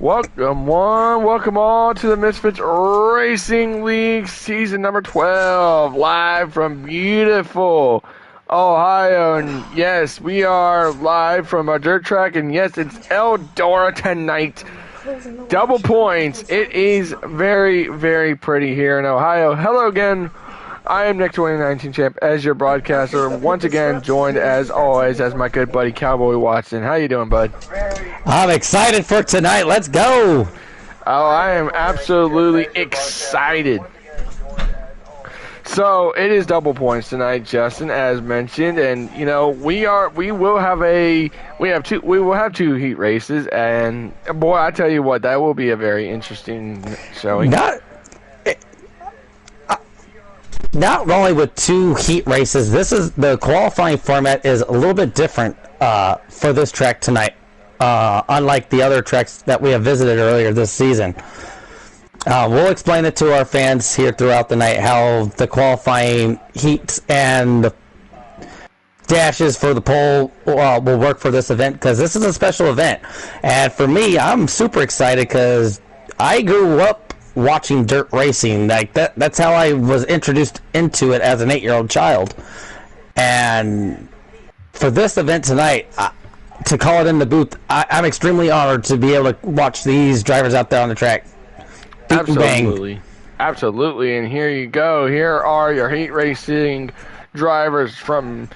Welcome all to the Misfits Racing League season number 12, live from beautiful Ohio. And yes, we are live from a dirt track, and yes, it's Eldora tonight. Double points. It is very, very pretty here in Ohio. Hello again. I am Nick 2019 Champ as your broadcaster. Once again, joined as always as my good buddy Cowboy Watson. How you doing, bud? I'm excited for tonight. Let's go. Oh, I am absolutely excited. So it is double points tonight, Justin, as mentioned, and you know we will have two heat races, and boy, I tell you what, that will be a very interesting showing. Not only with two heat races, the qualifying format is a little bit different for this track tonight, unlike the other tracks that we have visited earlier this season. We'll explain it to our fans here throughout the night how the qualifying heats and the dashes for the pole will work for this event, because this is a special event. And for me, I'm super excited because I grew up watching dirt racing. Like that's how I was introduced into it as an 8-year-old child. And for this event tonight, to call it in the booth, I'm extremely honored to be able to watch these drivers out there on the track. Absolutely. Absolutely. And here you go. Here are your heat racing drivers from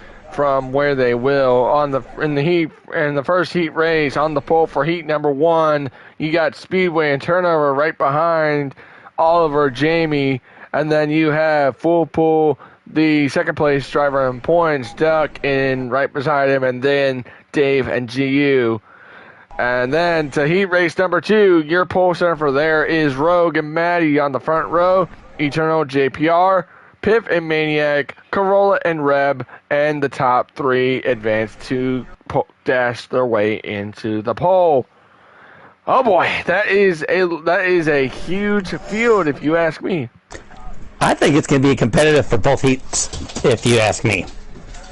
where they will in the first heat race. On the pole for heat number 1, you got Speedway and Turnover right behind Oliver, Jamie, and then you have Full Pool, the second place driver in points, Duck in right beside him, and then Dave and GU. And then to heat race number 2, your pole center for there is Rogue and Maddie on the front row, Eternal, JPR, Piff and Maniac, Corolla and Reb, and the top 3 advance to dash their way into the pole. Oh boy, that is a huge field if you ask me. I think it's going to be competitive for both heats if you ask me.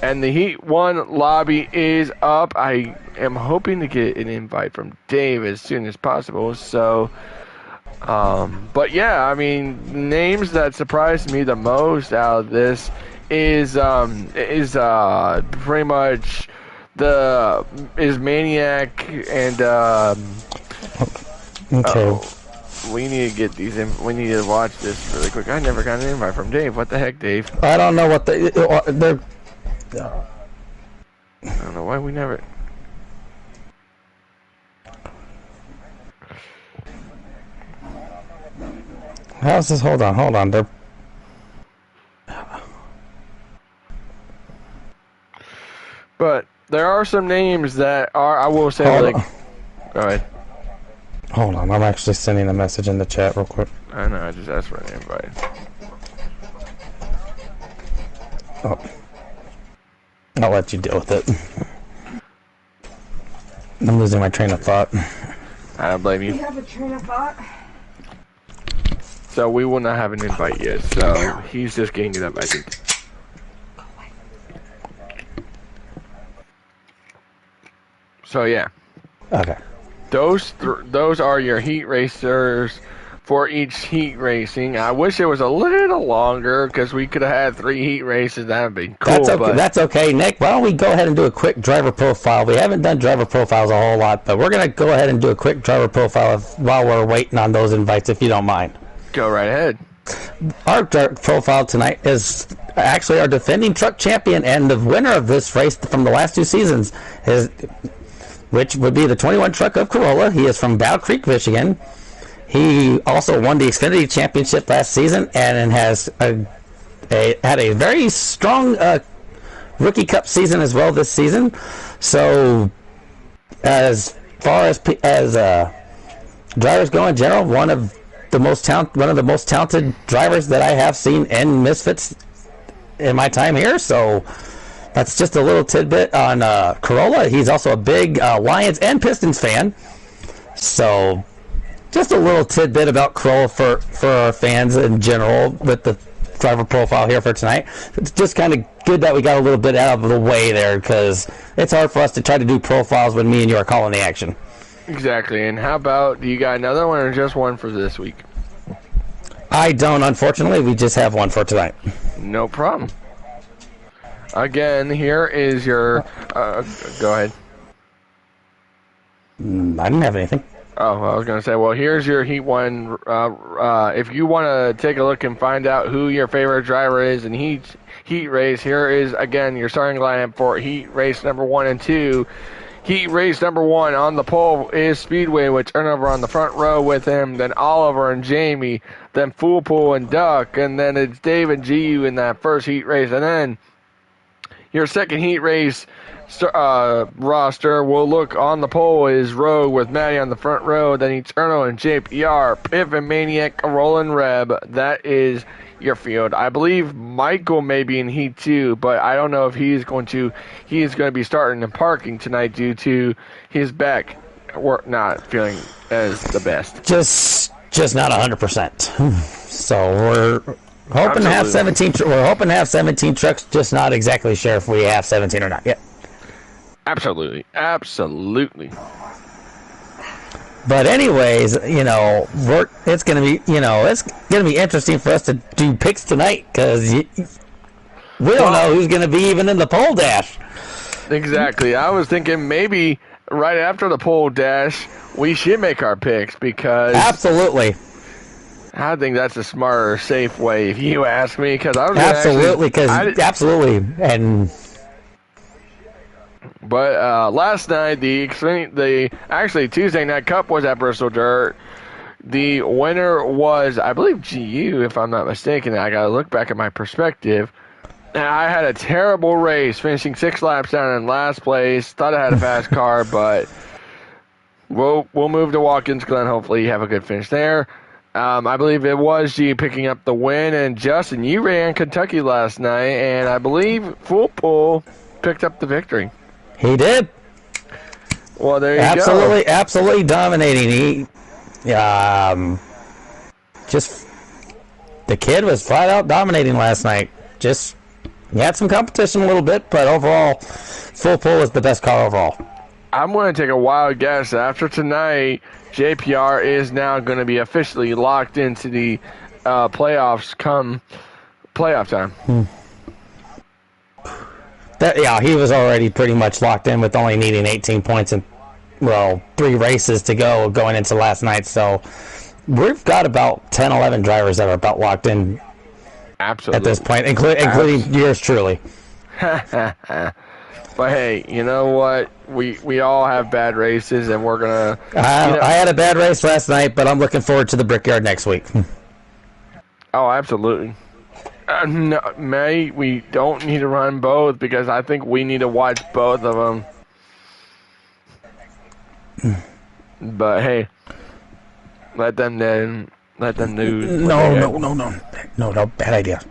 And the Heat 1 lobby is up. I am hoping to get an invite from Dave as soon as possible. So, but yeah, I mean, names that surprised me the most out of this is pretty much is Maniac and okay. We need to get these in. We need to watch this really quick. I never got an invite from Dave. What the heck, Dave? I don't know what they're. I don't know why we never. How's this? Hold on. They're. But there are some names that are, I will say, Hold like. on. Go ahead. Hold on, I'm actually sending a message in the chat real quick. I know, I just asked for an invite. Oh. I'll let you deal with it. I'm losing my train of thought. I don't blame you. You have a train of thought? So we will not have an invite yet, so he's just getting it up, I think. So yeah. Okay. Those are your heat racers for each heat racing. I wish it was a little longer because we could have had 3 heat races. That would be cool. That's okay. That's okay, Nick. Why don't we go ahead and do a quick driver profile? We haven't done driver profiles a whole lot, but we're going to go ahead and do a quick driver profile while we're waiting on those invites, if you don't mind. Go right ahead. Our driver profile tonight is actually our defending truck champion and the winner of this race from the last 2 seasons, which would be the 21 truck of Corolla. He is from Bow Creek, Michigan. He also won the Xfinity Championship last season and has had a very strong Rookie Cup season as well this season. So, as far as drivers go in general, one of the most talented drivers that I have seen in Misfits in my time here. So, that's just a little tidbit on Corolla. He's also a big Lions and Pistons fan. So, just a little tidbit about Corolla for our fans in general with the driver profile here for tonight. It's just kind of good that we got a little bit out of the way there, because it's hard for us to try to do profiles when me and you are calling the action. Exactly. And how about, do you got another one or just one for this week? I don't, unfortunately. We just have one for tonight. No problem. Again, here is your... go ahead. I didn't have anything. Oh, I was going to say, well, here's your Heat 1. If you want to take a look and find out who your favorite driver is in Heat Race, here is, again, your starting lineup for Heat Race number 1 and 2. Heat Race number 1 on the pole is Speedway with Turnover on the front row with him, then Oliver and Jamie, then Foolpool and Duck, and then it's Dave and GU in that first Heat Race. And then your second Heat Race roster will look on the pole is Rogue with Maddie on the front row, then Eternal and JPR, Piff and Maniac, Roland Reb. That is your field. I believe Michael may be in Heat 2, but I don't know if he is going to be starting in parking tonight due to his back not feeling as the best. Just not 100%. So we're hoping to have 17. We're hoping to have 17 trucks. Just not exactly sure if we have 17 or not yet. Absolutely. But anyways, it's gonna be interesting for us to do picks tonight because we don't know who's gonna be even in the pole dash. Exactly. I was thinking maybe right after the pole dash we should make our picks because absolutely. I think that's a smarter, safe way, if you ask me. Because I was absolutely, and. But last night, the Tuesday Night Cup was at Bristol Dirt. The winner was, I believe, GU, if I'm not mistaken. I got to look back at my perspective. And I had a terrible race, finishing 6 laps down in last place. Thought I had a fast car, but we'll move to Watkins Glen. Hopefully, you have a good finish there. I believe it was GU picking up the win. And Justin, you ran Kentucky last night, and I believe Foolpool picked up the victory. He did. Well, there you go. Absolutely dominating. He, just the kid was flat out dominating last night. Just he had some competition a little bit, but overall, Foolpool is the best car overall. I'm going to take a wild guess. After tonight, JPR is now going to be officially locked into the playoffs come playoff time. He was already pretty much locked in with only needing 18 points and, 3 races to go going into last night. So we've got about 10, 11 drivers that are about locked in. Absolutely. At this point, including yours truly. But hey, you know what? We all have bad races, and we're going to... I had a bad race last night, but I'm looking forward to the Brickyard next week. Oh, absolutely. No, mate, we don't need to run both because I think we need to watch both of them. But hey, let them do. No, bad idea.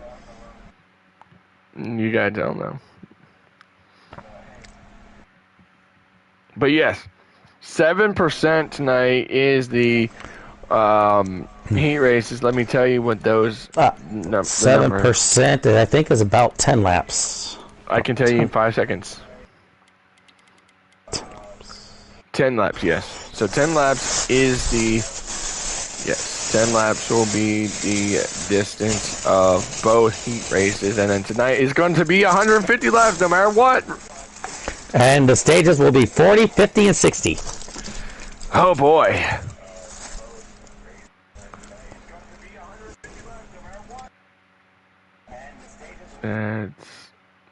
You guys don't know. But yes, 7% tonight is the heat races. Let me tell you what those 7%. I think is about 10 laps. I can tell you in 5 seconds. 10 laps, yes. So 10 laps is the 10 laps will be the distance of both heat races, and then tonight is going to be 150 laps no matter what. And the stages will be 40, 50, and 60. Oh boy.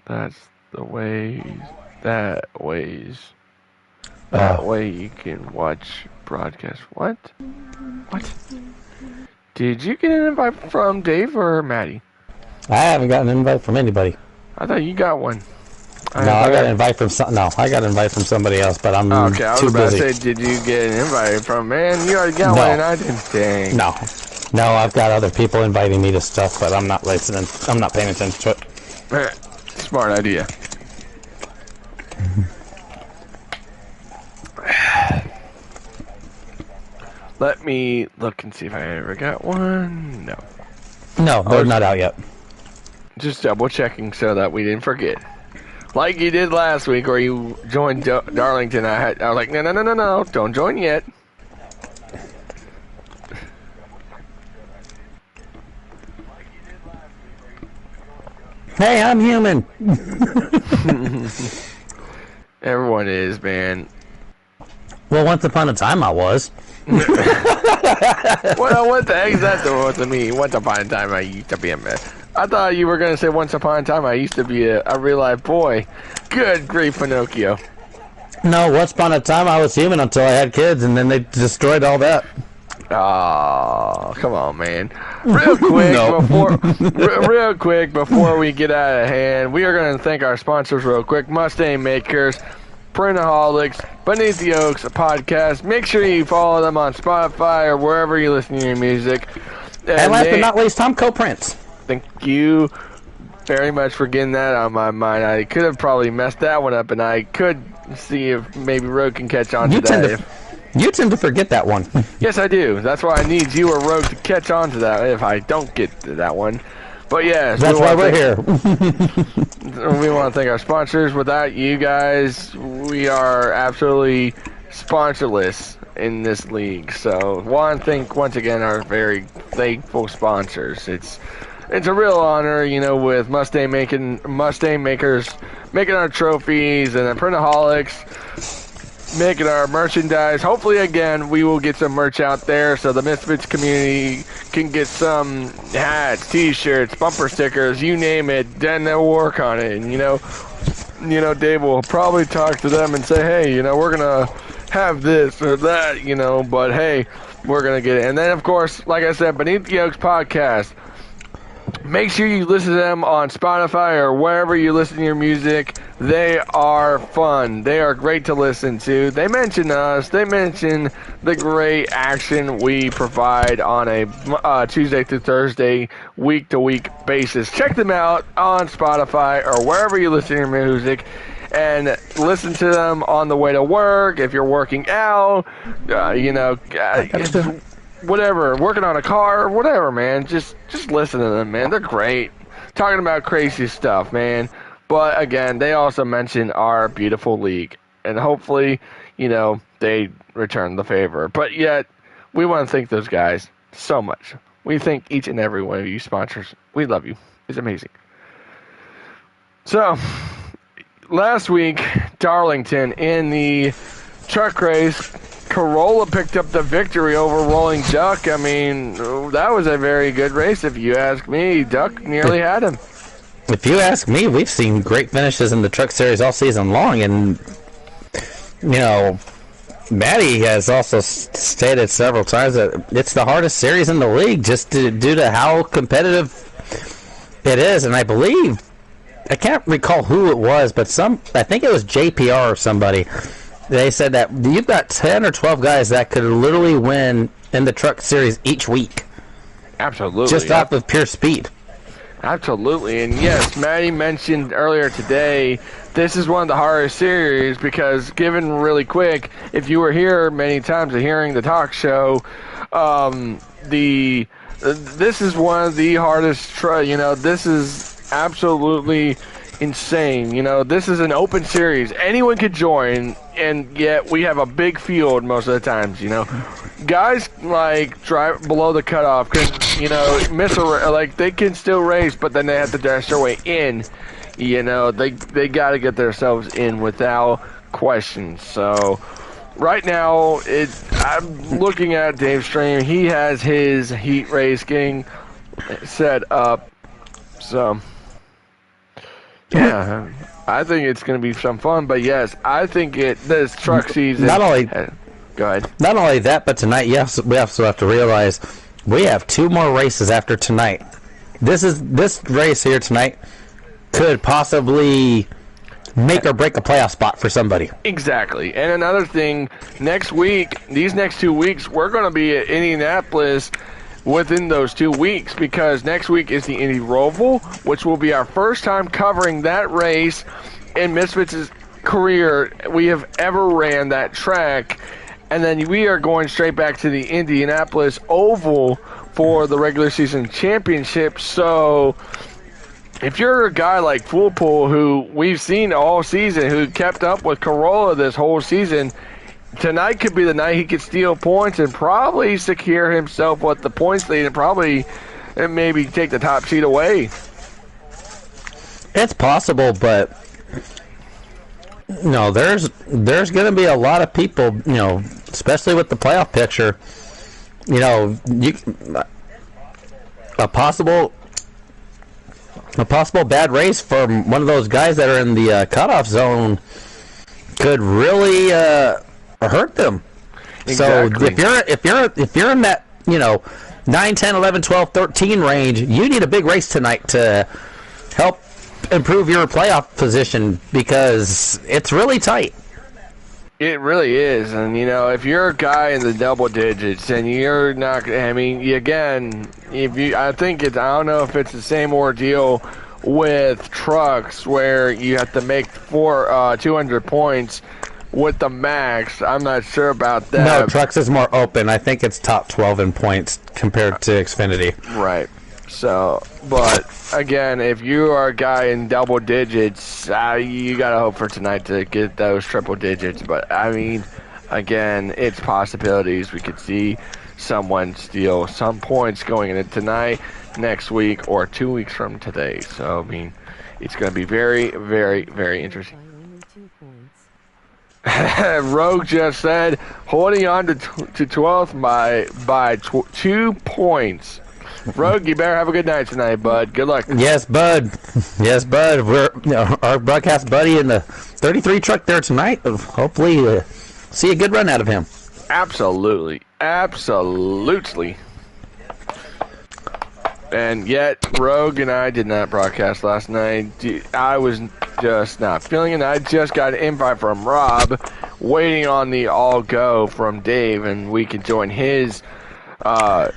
That's the way. That way you can watch broadcast. What? Did you get an invite from Dave or Maddie? I haven't gotten an invite from anybody. I thought you got one. I got an invite from somebody else, but I'm okay. I was too about busy. to say, did you get an invite from? Man, you already got one, and I didn't. Dang. No, I've got other people inviting me to stuff, but I'm not listening. I'm not paying attention to it. Smart idea. Let me look and see if I ever got one. No, they're not out yet. Just double checking so that we didn't forget. Like you did last week, where you joined Darlington. I was like, no, don't join yet. Hey, I'm human. Everyone is, man. Well, once upon a time I was. Well, what the heck is that doing to me? Once upon a time I used to be a man. I thought you were going to say once upon a time I used to be a real-life boy. Good grief, Pinocchio. No, once upon a time I was human until I had kids, and then they destroyed all that. Oh, come on, man. Real quick before we get out of hand, we are going to thank our sponsors real quick. Mustang Makers, Printaholics, Beneath the Oaks podcast. Make sure you follow them on Spotify or wherever you listen to your music. And last but not least, Tom Co-Prints. Thank you very much for getting that on my mind. I could have probably messed that one up, and I could see if maybe Rogue can catch on to that. You tend to forget that one. Yes, I do. That's why I need you or Rogue to catch on to that if I don't get to that one. But yes, that's why we're here. We want to thank our sponsors. Without you guys, we are absolutely sponsorless in this league. So, want to thank once again our very thankful sponsors. It's a real honor, with Mustang Makers making our trophies, and then Printaholics making our merchandise. Hopefully, again, we will get some merch out there so the Misfits community can get some hats, t-shirts, bumper stickers, you name it. Then they'll work on it. And, Dave will probably talk to them and say, hey, we're going to have this or that, but hey, we're going to get it. And then, of course, like I said, Beneath the Oaks podcast. Make sure you listen to them on Spotify or wherever you listen to your music. They are fun. They are great to listen to. They mention us. They mention the great action we provide on a Tuesday through Thursday, week-to-week basis. Check them out on Spotify or wherever you listen to your music. And listen to them on the way to work, if you're working out, whatever, working on a car, whatever, man. Just listen to them, man. They're great. Talking about crazy stuff, man. But again, they also mention our beautiful league. And hopefully, they return the favor. But yet, we want to thank those guys so much. We thank each and every one of you sponsors. We love you. It's amazing. So, last week, Darlington in the truck race, Corolla picked up the victory over Rolling Duck. I mean, that was a very good race, if you ask me. Duck nearly had him. If you ask me, we've seen great finishes in the Truck Series all season long, and, Maddie has also stated several times that it's the hardest series in the league just due to how competitive it is, and I believe, I can't recall who it was, but I think it was JPR or somebody. They said that you've got 10 or 12 guys that could literally win in the Truck Series each week. Absolutely. Just off of pure speed. Absolutely. And yes, Maddie mentioned earlier today, this is one of the hardest series because, given really quick, if you were here many times hearing the talk show, this is one of the hardest, this is absolutely insane. This is an open series. Anyone could join, and yet we have a big field most of the times, Guys, drive below the cutoff because, miss they can still race, but then they have to dash their way in. They got to get themselves in without question. So, right now, I'm looking at Dave's stream. He has his heat race getting set up. So, yeah, I think it's going to be some fun. But yes, I think this truck season. Go ahead. Not only that, but tonight, yes, we also have to realize we have 2 more races after tonight. This race here tonight could possibly make or break a playoff spot for somebody. Exactly. And another thing, next week, these next 2 weeks, we're going to be at Indianapolis within those 2 weeks because next week is the Indy Roval, which will be our first time covering that race in Misfits' career we have ever ran that track. And then we are going straight back to the Indianapolis Oval for the regular season championship. So if you're a guy like Foolpool, who we've seen all season, who kept up with Corolla this whole season, tonight could be the night he could steal points and probably secure himself with the points lead and maybe take the top seed away. It's possible, but no, there's going to be a lot of people, especially with the playoff picture. A possible bad race from one of those guys that are in the cutoff zone could really hurt them. Exactly. So if you're in that 9, 10, 11, 12, 13 range, you need a big race tonight to help improve your playoff position because it's really tight. It really is, and if you're a guy in the double digits, and you're not, I don't know if it's the same ordeal with trucks where you have to make 200 points with the max. I'm not sure about that. No, trucks is more open. I think it's top 12 in points compared to Xfinity. Right. So, but again, if you are a guy in double digits, you gotta hope for tonight to get those triple digits. But again, it's possibilities. We could see someone steal some points going into tonight, next week, or 2 weeks from today. So, it's gonna be very, very, very interesting. Rogue just said, holding on to 12th by 2 points. Rogue, you better have a good night tonight, bud. Good luck. Yes, bud. Yes, bud. We're our broadcast buddy in the 33 truck there tonight. Hopefully, see a good run out of him. Absolutely. Absolutely. And yet, Rogue and I did not broadcast last night. I was just not feeling it. I just got an invite from Rob, waiting on the all go from Dave, and we could join his, and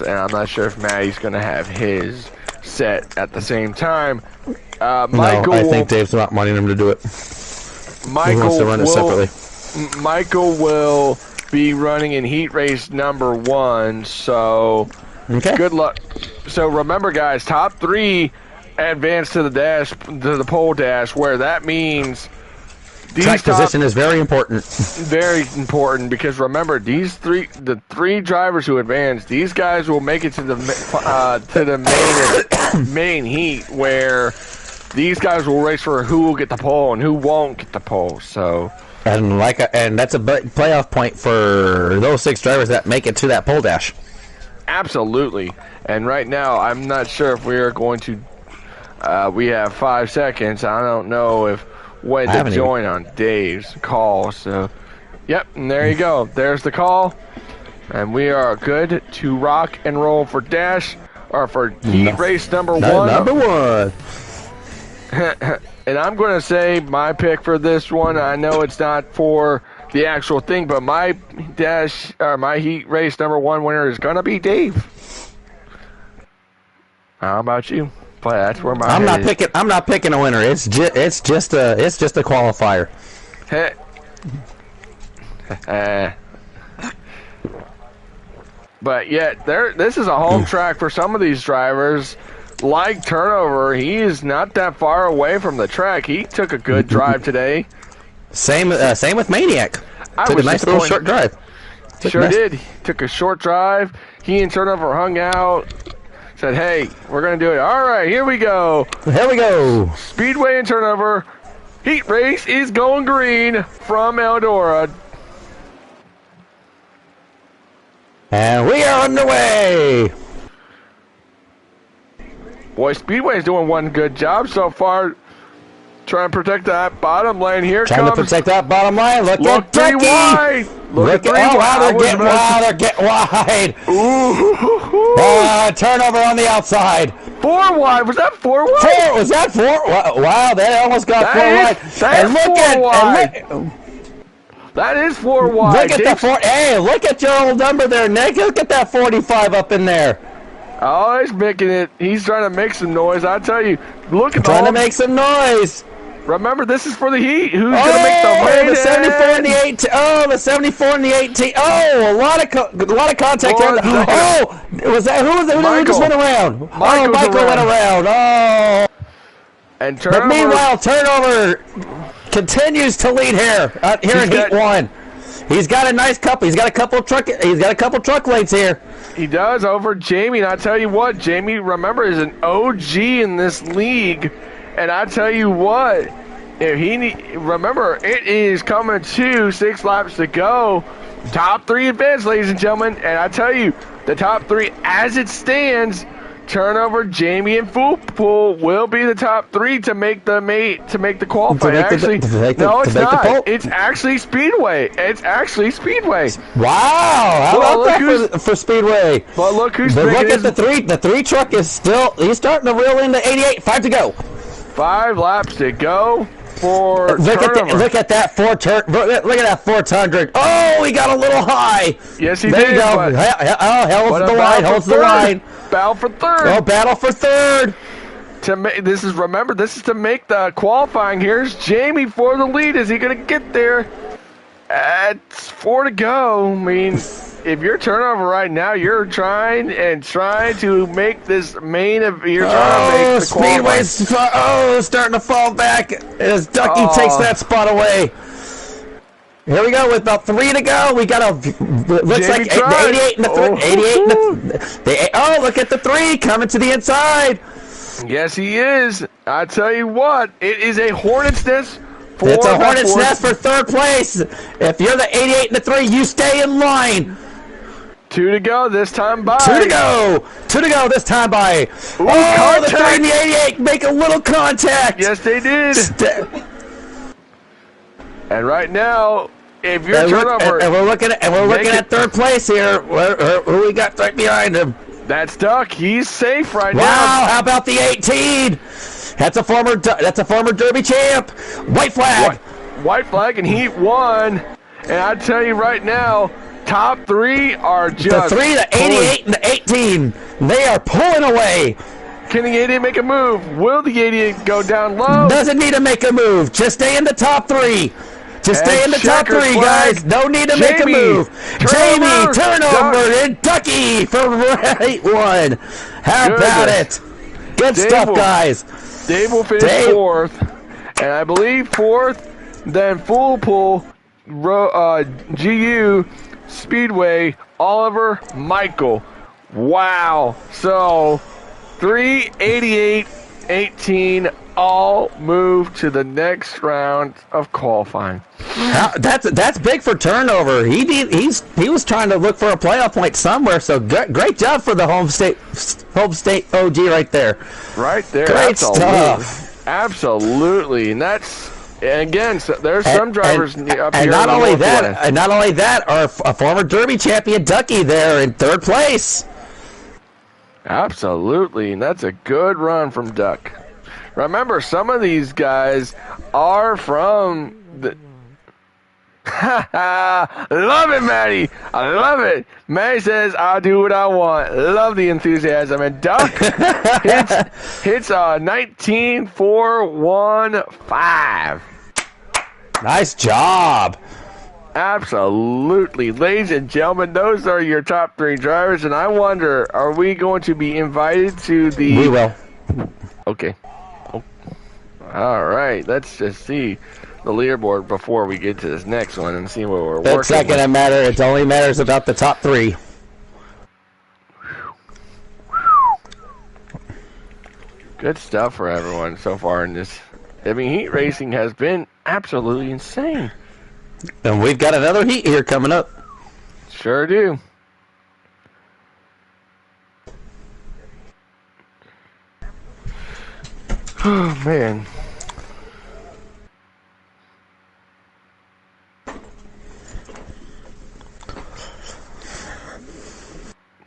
I'm not sure if Maddie's going to have his set at the same time. Michael, I think Dave's not wanting him to do it. He wants to run it separately. Michael will be running in heat race number 1, so okay. Good luck. So remember, guys, top 3 advance to the pole dash, where that means track position is very important. Very important, because remember, the three drivers who advance, these guys will make it to the main heat, where these guys will race for who will get the pole and who won't get the pole. So, and that's a playoff point for those 6 drivers that make it to that pole dash. Absolutely. And right now, I'm not sure if we are going to. We have 5 seconds. I don't know when to join on Dave's call. So, yep, and there you go. There's the call. And we are good to rock and roll for heat race number 1. Number 1. And I'm going to say my pick for this one. I know it's not for the actual thing, but my heat race number 1 winner is going to be Dave. How about you? But that's where I'm not picking a winner. It's just a qualifier. But yet, this is a home track for some of these drivers. Like Turnover, he is not that far away from the track. He took a good drive today. Same with Maniac. Took a nice little short drive. Did. He took a short drive. He and Turnover hung out. Said, hey, we're going to do it. All right, here we go. Here we go. Speedway and Turnover. Heat race is going green from Eldora. And we are underway. Boy, Speedway is doing one good job so far. Trying to protect that bottom lane. Trying to protect that bottom line. Look at three wide. Look at 3 wide. They're getting wide. Ooh. Turnover on the outside. 4 wide. Was that 4 wide? Was that 4? Wow, they almost got 4 wide. That is 4 wide. Look at the 4. Hey, look at your old number there, Nick. Look at that 45 up in there. Oh, he's making it. He's trying to make some noise. I tell you, look at trying to make some noise. Remember, this is for the heat. Who's going to make the main the 74 and the 18. Oh, the 74 and the 18. Oh, a lot of contact there. Oh, was that who just went around? Michael went around. Oh. And turnover. But meanwhile, turnover continues to lead here in Heat 1. He's got a nice couple. He's got a couple truck lanes here. He does over Jamie, and I tell you what, Jamie, remember, is an OG in this league. And I tell you what, if remember, it is coming to 6 laps to go. Top 3 advance, ladies and gentlemen. And I tell you, the top 3 as it stands, turnover, Jamie, and Foolpool will be the top 3 to make the qualifying. No, it's not. It's actually Speedway. Wow! How about that for Speedway? But look who's look at the 3 truck is still. He's starting to reel in the 88. 5 to go. 5 laps to go for look at that 400. Oh, he got a little high. Yes, he did. There you go. Holds the line. Battle for third. Oh, battle for third. This is to make the qualifying. Here's Jamie for the lead. Is he going to get there? It's 4 to go. I mean, if you're turnover right now, you're trying to make this main of you're trying to make the Speedway's starting to fall back as Ducky takes that spot away. Here we go with about 3 to go. We got looks like the 88 and the 3. Look at the 3 coming to the inside. Yes, he is. I tell you what, it is a hornet's nest. It's a hornet's nest for 3rd place. If you're the 88 and the 3, you stay in line. 2 to go this time by. 2 to go this time by. Contact. The 3 and the 88 make a little contact. Yes, they did. And right now, if you're turnover, and we're looking at 3rd place here. Who we got right behind him? That's Duck. He's safe right now. Wow! How about the 18? That's a former Derby champ. White flag. White flag in Heat 1. And I tell you right now, top 3 are just the 3, the 88, and the 18. They are pulling away. Can the 88 make a move? Will the 88 go down low? Doesn't need to make a move. Just stay in the top 3. Just stay in the top 3, guys. No need to make a move. Jamie, turnover, and Ducky for right 1. How about it? Good stuff, guys. Dave will finish 4th. And I believe 4th, then Foolpool, GU, Speedway, Oliver, Michael. Wow. So, 3, 88, 18, all move to the next round of qualifying. That's big for turnover. He was trying to look for a playoff point somewhere. So great job for the home state OG right there. Right there, great stuff. Absolutely, and again, so there's some drivers up here. And not only that, our former Derby champion Ducky there in 3rd place. Absolutely, and that's a good run from Duck. Remember, some of these guys are from the... Love it, Maddie. I love it. Maddie says, I'll do what I want. Love the enthusiasm. And Duck hits 19.415. Nice job. Absolutely. Ladies and gentlemen, those are your top 3 drivers. And I wonder, are we going to be invited to the... We will. Okay. All right, let's just see the leaderboard before we get to this next one and see what we're working with. It's not going to matter. It only matters about the top 3. Good stuff for everyone so far in this. I mean, heat racing has been absolutely insane. And we've got another heat here coming up. Sure do. Oh, man.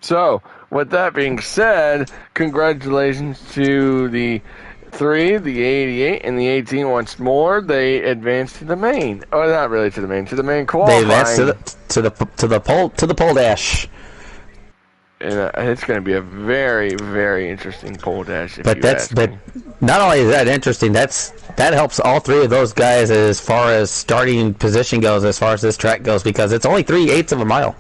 So, with that being said, congratulations to the 3, the 88, and the 18 once more. They advanced to the main. Oh, not really to the main qualifying. They advanced to the pole dash. And it's going to be a very, very interesting pole dash. But not only is that interesting, that helps all three of those guys as far as starting position goes, as far as this track goes, because it's only 3/8 of a mile.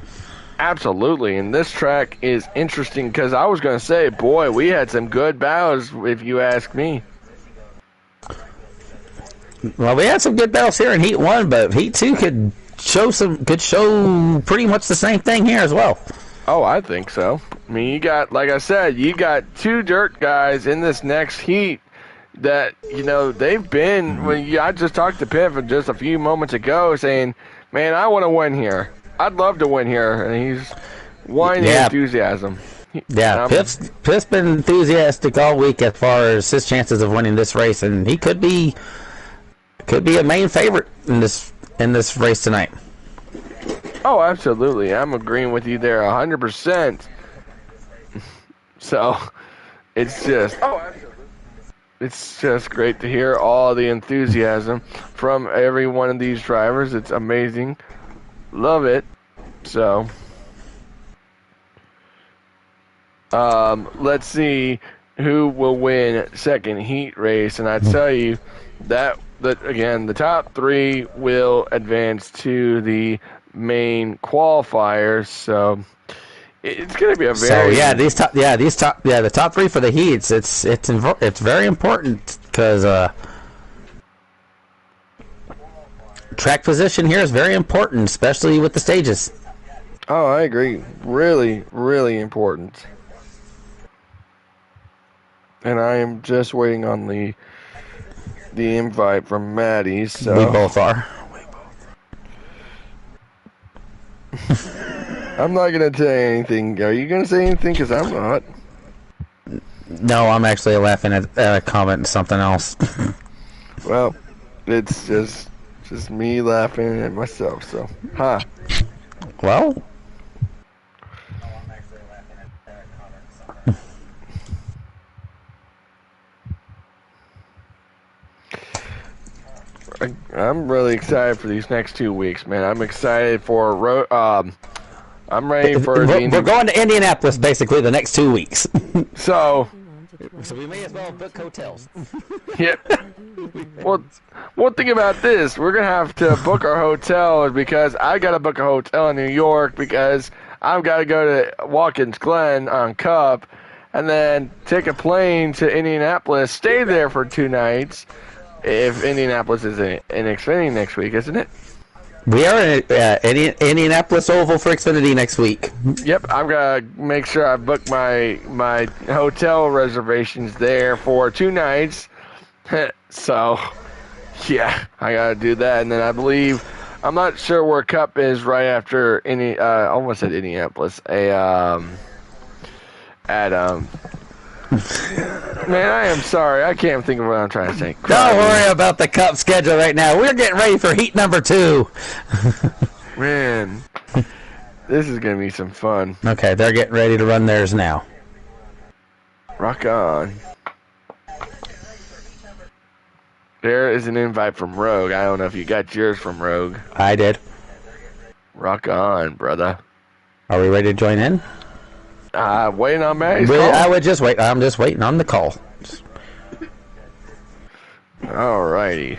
Absolutely, and this track is interesting because I was going to say, boy, we had some good battles, if you ask me. Well, we had some good battles here in Heat 1, but Heat 2 could show pretty much the same thing here as well. Oh, I think so. I mean, you got, like I said, you got two dirt guys in this next heat that, they've been, I just talked to Piff just a few moments ago saying, man, I want to win here. I'd love to win here. And he's whining enthusiasm. Yeah, Piff's been enthusiastic all week as far as his chances of winning this race, and he could be a main favorite in this race tonight. Oh, absolutely. I'm agreeing with you there 100%. So, it's just great to hear all the enthusiasm from every one of these drivers. It's amazing. Love it. So, let's see who will win second heat race. And I tell you that again, the top three will advance to the main qualifiers. So it's going to be a very the top three for the heats. It's very important because track position here is very important, especially with the stages. Oh, I agree. Really, really important. And I am just waiting on the invite from Maddie. So we both are. I'm not going to say anything. Are you going to say anything? Because I'm not. No, I'm actually laughing at a comment and something else. Well, it's just me laughing at myself, so. Huh. Well. I'm really excited for these next 2 weeks, man. I'm excited for I'm ready for. We're going to Indianapolis basically the next 2 weeks. So we may as well book hotels. Yep. Well, one thing about this, we're gonna have to book our hotel because I gotta book a hotel in New York because I've got to go to Watkins Glen on Cup, and then take a plane to Indianapolis, stay there for 2 nights. If Indianapolis is in Xfinity next week, isn't it? We are in Indianapolis Oval for Xfinity next week. Yep, I've got to make sure I book my hotel reservations there for 2 nights. So, yeah, I got to do that. And then I believe, I'm not sure where Cup is right after I almost said Indianapolis. Man, I am sorry. I can't think of what I'm trying to say. Don't worry about the Cup schedule right now. We're getting ready for heat number 2. Man, this is going to be some fun. Okay, they're getting ready to run theirs now. Rock on. There is an invite from Rogue. I don't know if you got yours from Rogue. I did. Rock on, brother. Are we ready to join in? Waiting on Maddie's call. I would just wait. I'm just waiting on the call. Alrighty.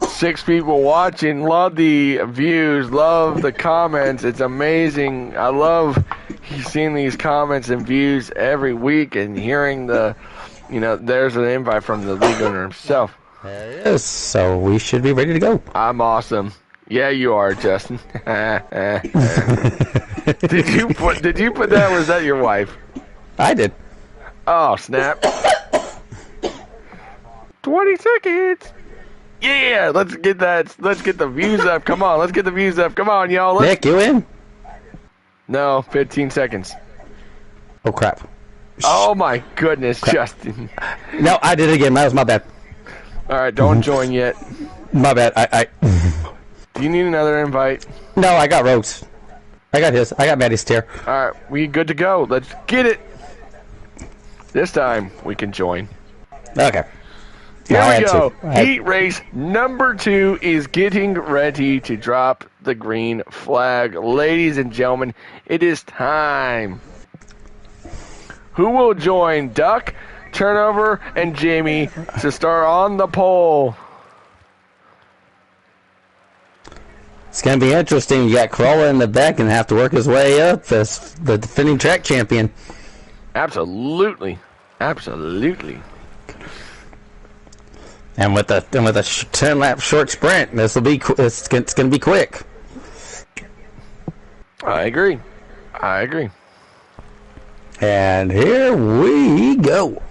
6 people watching. Love the views. Love the comments. It's amazing. I love seeing these comments and views every week and hearing there's an invite from the league owner himself. There it is. So we should be ready to go. I'm awesome. Yeah, you are, Justin. Did you put that, or was that your wife? I did. Oh, snap. 20 seconds. Yeah, let's get the views up. Come on, let's get the views up. Come on, y'all. Nick, you in? No, 15 seconds. Oh, crap. Oh, my goodness, crap. Justin. No, I did it again. That was my bad. All right, don't join yet. My bad. Do you need another invite? No, I got Rogue's. I got his. I got Maddie's tier. All right, we good to go. Let's get it. This time, we can join. Okay. Here we go. Heat race number 2 is getting ready to drop the green flag. Ladies and gentlemen, it is time. Who will join Duck, Turnover, and Jamie to start on the pole? It's going to be interesting. You got Corolla in the back and have to work his way up as the defending track champion. Absolutely. Absolutely. And with a 10-lap short sprint, it's going to be quick. I agree. And here we go.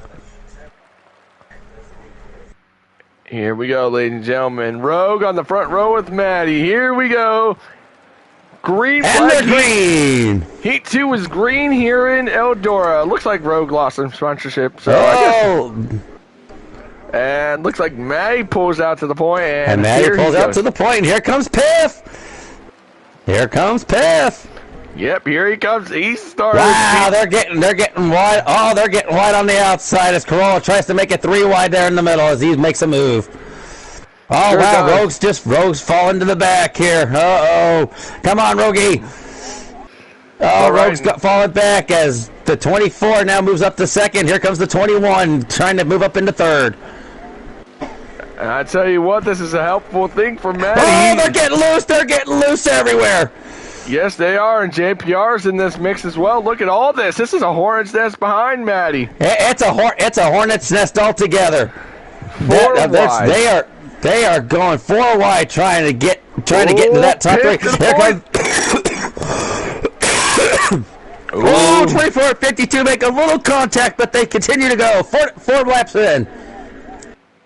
Here we go, ladies and gentlemen. Rogue on the front row with Maddie. Here we go. Green flag. And green. Heat 2 is green here in Eldora. Looks like Rogue lost some sponsorship. So and looks like Maddie pulls out to the point. And Maddie pulls out to the point. Here comes Piff. Yep, here he comes. He's starting. Wow, they're getting wide. Oh, they're getting wide on the outside as Corolla tries to make it 3 wide there in the middle as he makes a move. Oh, sure wow, Rogue's falling to the back here. Uh-oh. Come on, Rogie. Oh, Rogue's falling back as the 24 now moves up to second. Here comes the 21 trying to move up into third. And I tell you what, this is a helpful thing for Maddie. Oh, they're getting loose. They're getting loose everywhere. Yes, they are, and JPR's in this mix as well. Look at all this. This is a hornet's nest behind Maddie. It's a hornet's nest altogether. They are going 4 wide, trying to get into that top 3. Here comes 24-52, make a little contact, but they continue to go 4 laps in.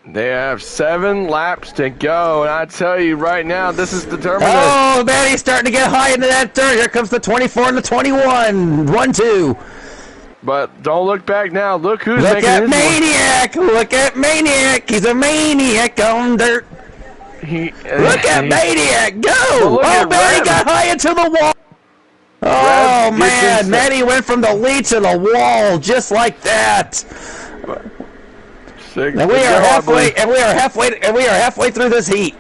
They have 7 laps to go, and I tell you right now, this is determined. Oh, man, he's starting to get high into that third. Here comes the 24 and the 21. 1-2. But don't look back now. Look who's making his Maniac. Look at Maniac. He's a maniac on dirt. Look at Maniac. Go. Oh, man, he got high into the wall. Oh, man. Maddie went from the lead to the wall just like that. And we are halfway through this heat.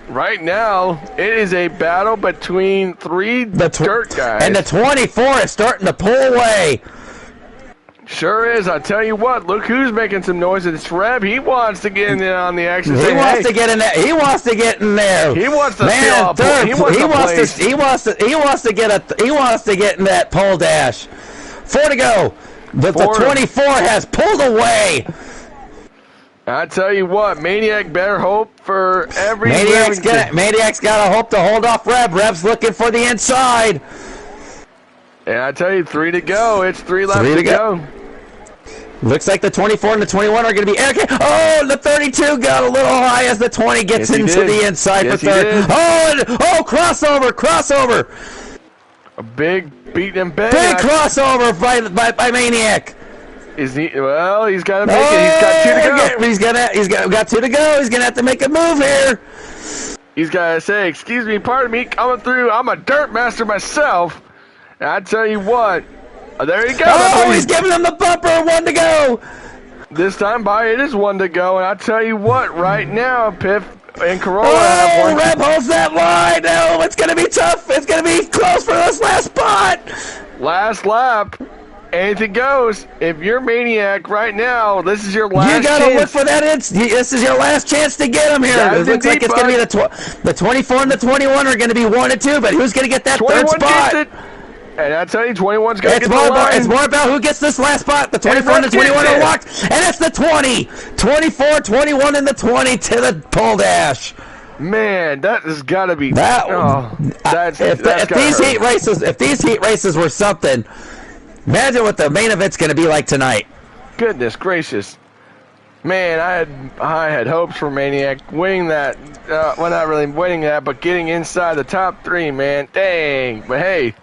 Right now, it is a battle between 3 dirt guys. And the 24 is starting to pull away. Sure is. I tell you what, look who's making some noise. It's Reb. He wants to get in on the action. He wants to get in there. He wants to get in there. He wants to get in that pole dash. 4 to go. The 24 has pulled away. I tell you what, Maniac better hope for every. Maniac's got to hope to hold off Reb. Reb's looking for the inside. And I tell you, 3 to go. It's 3 laps to go. Looks like the 24 and the 21 are going to be. Oh, the 32 got a little high as the 20 gets into the inside for third. Crossover! A big beat and bang. Big crossover by Maniac. Is he? Well, he's got to make it. He's got 2 to go. He's got 2 to go. He's going to have to make a move here. He's got to say, "Excuse me, pardon me, coming through. I'm a dirt master myself." And I tell you what, there you go. Oh, he's giving him the bumper. 1 to go. This time by it is 1 to go, and I tell you what, right now, Piff and Corolla have 1. Reb holds that line. No, it's going to be tough. It's going to be close for this last spot. Last lap. Anything goes. If you're Maniac right now, this is your last chance. You got to look for that. This is your last chance to get him here. It looks like it's going to be the 24 and the 21 are going to be 1 and 2, but who's going to get that third spot? Gets it. And I tell you, 21's going to get the line. It's more about who gets this last spot. The 24 and the 21 are locked. And it's the 20. 24, 21, and the 20 to the pole dash. Man, that has got to be. If these heat races were something, imagine what the main event's going to be like tonight. Goodness gracious. Man, I had hopes for Maniac winning that. Well, not really winning that, but getting inside the top 3, man. Dang. But hey,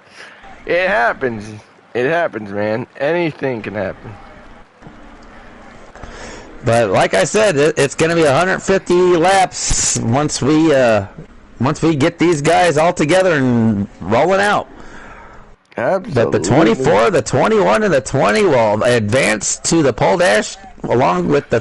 it happens. It happens, man. Anything can happen. But like I said, it's going to be 150 laps once we get these guys all together and rolling out. Absolutely. But the 24, the 21, and the 20 will advance to the pole dash along with the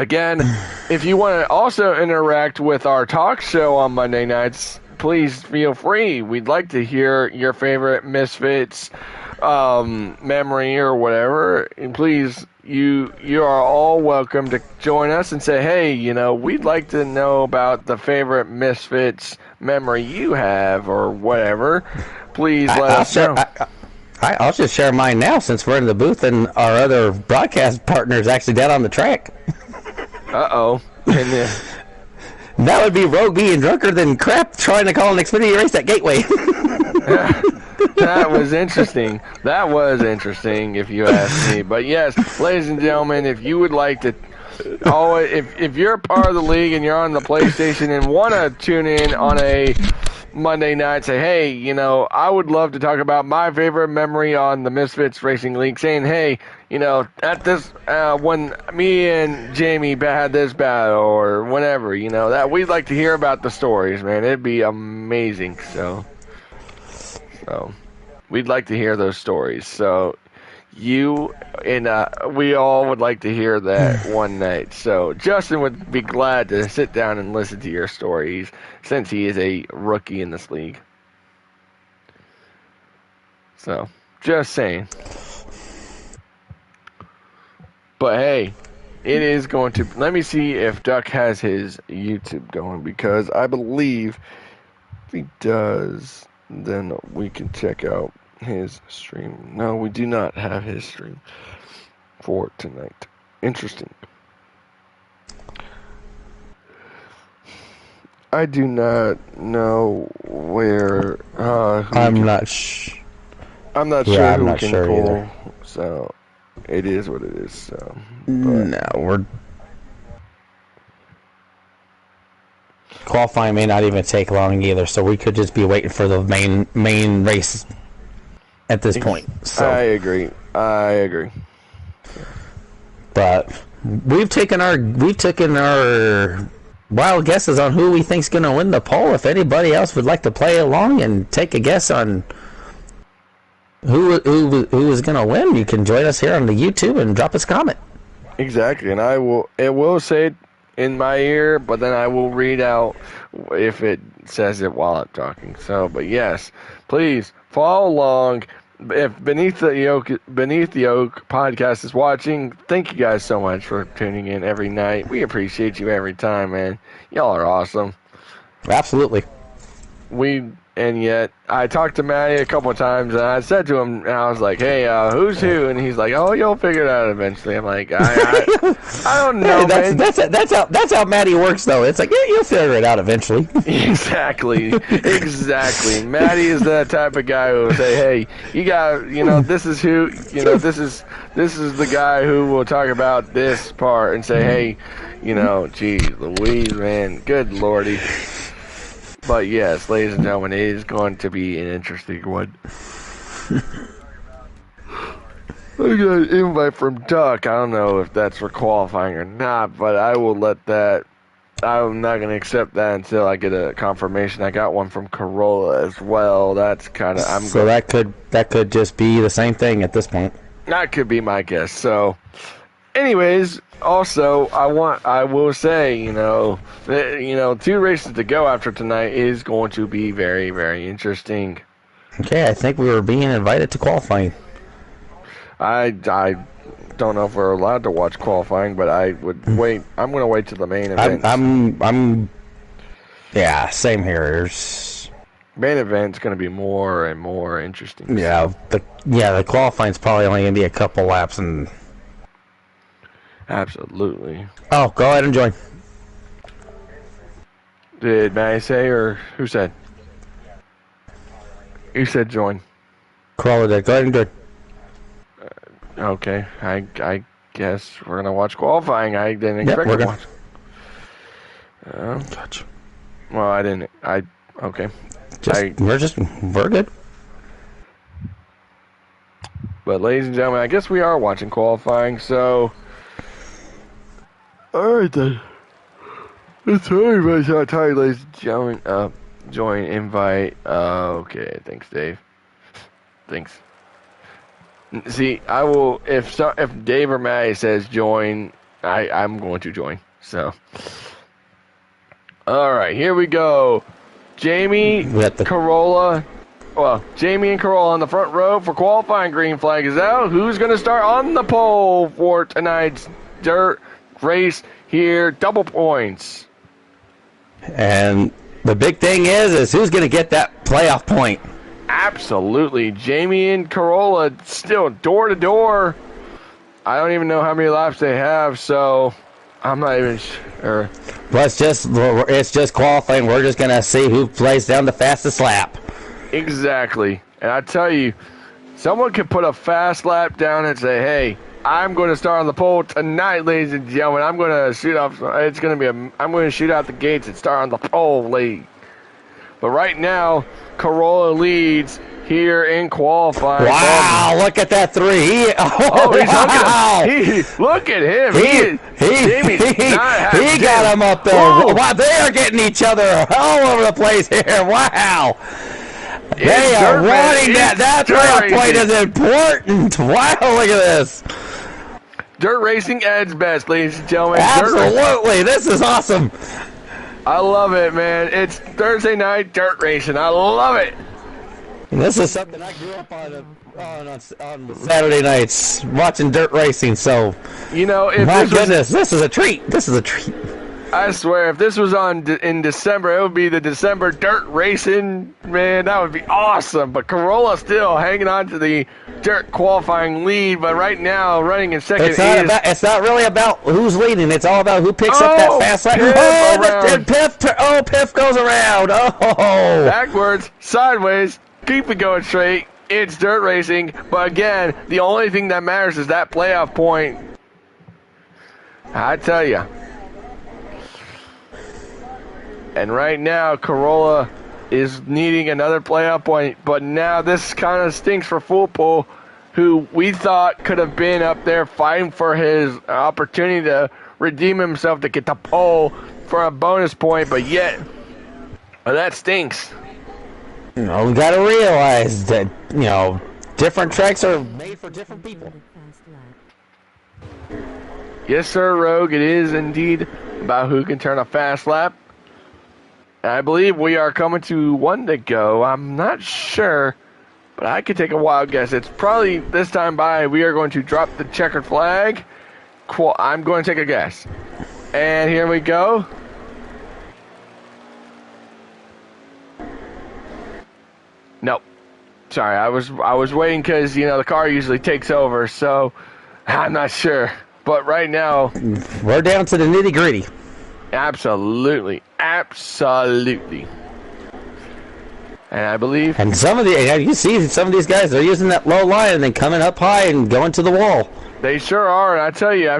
Again, if you want to also interact with our talk show on Monday nights, please feel free. We'd like to hear your favorite Misfits memory or whatever. And please, you are all welcome to join us and say, hey, we'd like to know about the favorite Misfits memory you have or whatever. Please let us know. I'll just share mine now since we're in the booth and our other broadcast partner is actually down on the track. Uh-oh. That would be Rogue being drunker than crap trying to call an Xfinity race at Gateway. That was interesting. That was interesting, if you ask me. But yes, ladies and gentlemen, if you would like to, if you're a part of the league and you're on the PlayStation and want to tune in on a Monday night, say, hey, I would love to talk about my favorite memory on the Misfits Racing League, saying, hey, at this, when me and Jamie had this battle or whenever, that we'd like to hear about the stories, man. It'd be amazing. So we'd like to hear those stories. So you and we all would like to hear that one night. So Justin would be glad to sit down and listen to your stories since he is a rookie in this league. So just saying. But hey, it is going to... Let me see if Duck has his YouTube going, because I believe if he does, then we can check out his stream. No, we do not have his stream for tonight. Interesting. I do not know where... I'm not sure. I'm not sure who can pull, either. So... It is what it is. So, qualifying may not even take long either, so we could just be waiting for the main race at this point. So. I agree. But we've taken our wild guesses on who we think's going to win the poll. If anybody else would like to play along and take a guess on who is going to win, you can join us here on the YouTube and drop us a comment. Exactly, and it will say it in my ear, but then I will read out if it says it while I'm talking. So, but yes, please follow along. If Beneath the Yoke podcast is watching, thank you guys so much for tuning in every night. We appreciate you every time, man. Y'all are awesome. Absolutely. And yet, I talked to Matty a couple of times, and I said to him, and I was like, hey, who's who? And he's like, oh, you'll figure it out eventually. I'm like, I don't know, man. That's how Matty works, though. It's like, yeah, you'll figure it out eventually. Exactly. Matty is that type of guy who will say, hey, you got, this is who, this is the guy who will talk about this part and say, hey, geez, Louise, man, good lordy. But yes, ladies and gentlemen, it is going to be an interesting one. I got an invite from Duck. I don't know if that's for qualifying or not, but I will let that... I'm not going to accept that until I get a confirmation. I got one from Corolla as well. That's kind of... that could just be the same thing at this point. That could be my guess. So, anyways... Also, I will say, 2 races to go after tonight is going to be very, very interesting. Okay, I think we were being invited to qualifying. I don't know if we're allowed to watch qualifying, but I would wait. I'm going to wait till the main event. Yeah, same here. Main event's going to be more and more interesting. Yeah, the qualifying's probably only going to be a couple laps and. Absolutely. Oh, go ahead and join. Did Matty say, or who said? You said join. Corolla did. Go ahead and join. Okay. I guess we're going to watch qualifying. I didn't expect to watch. Gotcha. Well, I didn't. Okay. We're good. But, ladies and gentlemen, I guess we are watching qualifying, so... Alright then. Sorry, ladies and gentlemen. Join invite. Okay, thanks, Dave. Thanks. See, I will if Dave or Matty says join, I'm going to join. So, all right, here we go. Jamie Corolla. Well, Jamie and Corolla on the front row for qualifying. Green flag is out. Who's going to start on the pole for tonight's dirt race here? Double points. And the big thing is who's going to get that playoff point? Absolutely. Jamie and Corolla still door to door. I don't even know how many laps they have, so I'm not even sure. Well, it's just qualifying. We're just going to see who plays down the fastest lap. Exactly. And I tell you, someone could put a fast lap down and say, hey, I'm going to start on the pole tonight, ladies and gentlemen. I'm going to shoot off. I'm going to shoot out the gates and start on the pole late. But right now, Corolla leads here in qualifying. Wow! Look at that 3. He's wow. Look at him. He got him up there. Whoa. Wow! They are getting each other all over the place here. Wow! They are wanting that. That playoff point is important. Wow! Look at this. Dirt racing at its best, ladies and gentlemen. Absolutely, this is awesome. I love it, man. It's Thursday night dirt racing. I love it. And this is something I grew up on Saturday nights, watching dirt racing. So, my goodness, this is a treat. This is a treat. I swear, if this was in December, it would be the December dirt racing. Man, that would be awesome. But Corolla still hanging on to the dirt qualifying lead. But right now, running in second it's not really about who's leading. It's all about who picks up that fast lap. Piff goes around. Oh, backwards, sideways, keep it going straight. It's dirt racing. But again, the only thing that matters is that playoff point. I tell you. And right now, Corolla is needing another playoff point. But now this kind of stinks for Foolpool, who we thought could have been up there fighting for his opportunity to redeem himself to get the pole for a bonus point. But yet, that stinks. We got to realize that, different tracks are made for different people. Yes, sir, Rogue. It is indeed about who can turn a fast lap. I believe we are coming to one to go. I'm not sure, but I could take a wild guess. It's probably this time by we are going to drop the checkered flag. I'm going to take a guess. And here we go. Nope. Sorry, I was waiting because, the car usually takes over, so I'm not sure. But right now, we're down to the nitty-gritty. Absolutely. And I believe... And you see some of these guys, they're using that low line and then coming up high and going to the wall. They sure are, and I tell you,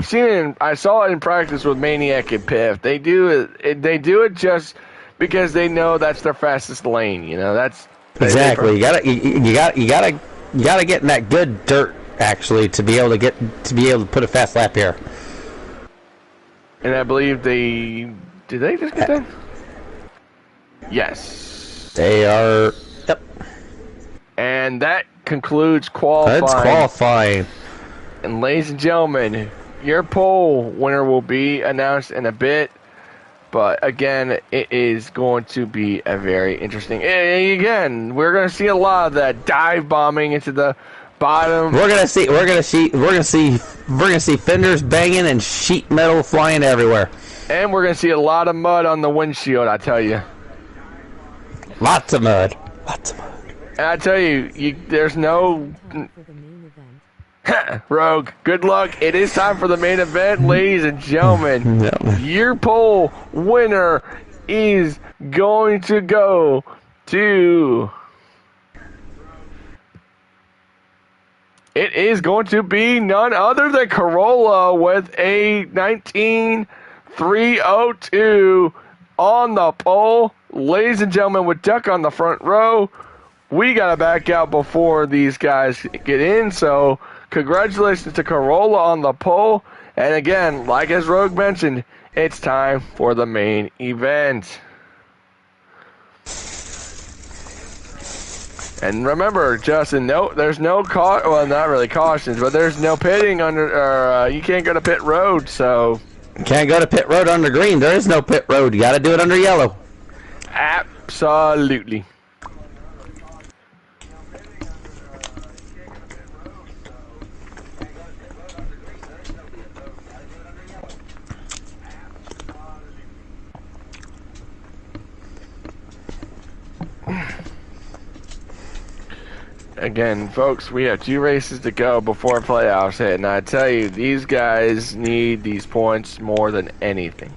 I saw it in practice with Maniac and Piff. They do it just because they know that's their fastest lane, that's... Exactly. You gotta get in that good dirt, actually, to be able to put a fast lap here. And I believe did they just get that? Yes. They are. Yep. And that concludes qualifying. That's qualifying. And ladies and gentlemen, your pole winner will be announced in a bit. But again, it is going to be a very interesting. Again, we're going to see a lot of that dive bombing into the bottom. We're gonna see fenders banging and sheet metal flying everywhere. And we're gonna see a lot of mud on the windshield, I tell you. Lots of mud. And I tell you, there's no... Rogue, good luck. It is time for the main event, ladies and gentlemen. Your pole winner is going to go to... It is going to be none other than Corolla with a 19.302 on the pole. Ladies and gentlemen, with Duck on the front row, we got to back out before these guys get in. So congratulations to Corolla on the pole. And again, like as Rogue mentioned, it's time for the main event. And remember, Justin, there's no well, not really cautions, but there's no pitting or you can't go to pit road, so. Can't go to pit road under green. There is no pit road. You got to do it under yellow. Absolutely. Again, folks, we have 2 races to go before playoffs hit, and I tell you, these guys need these points more than anything.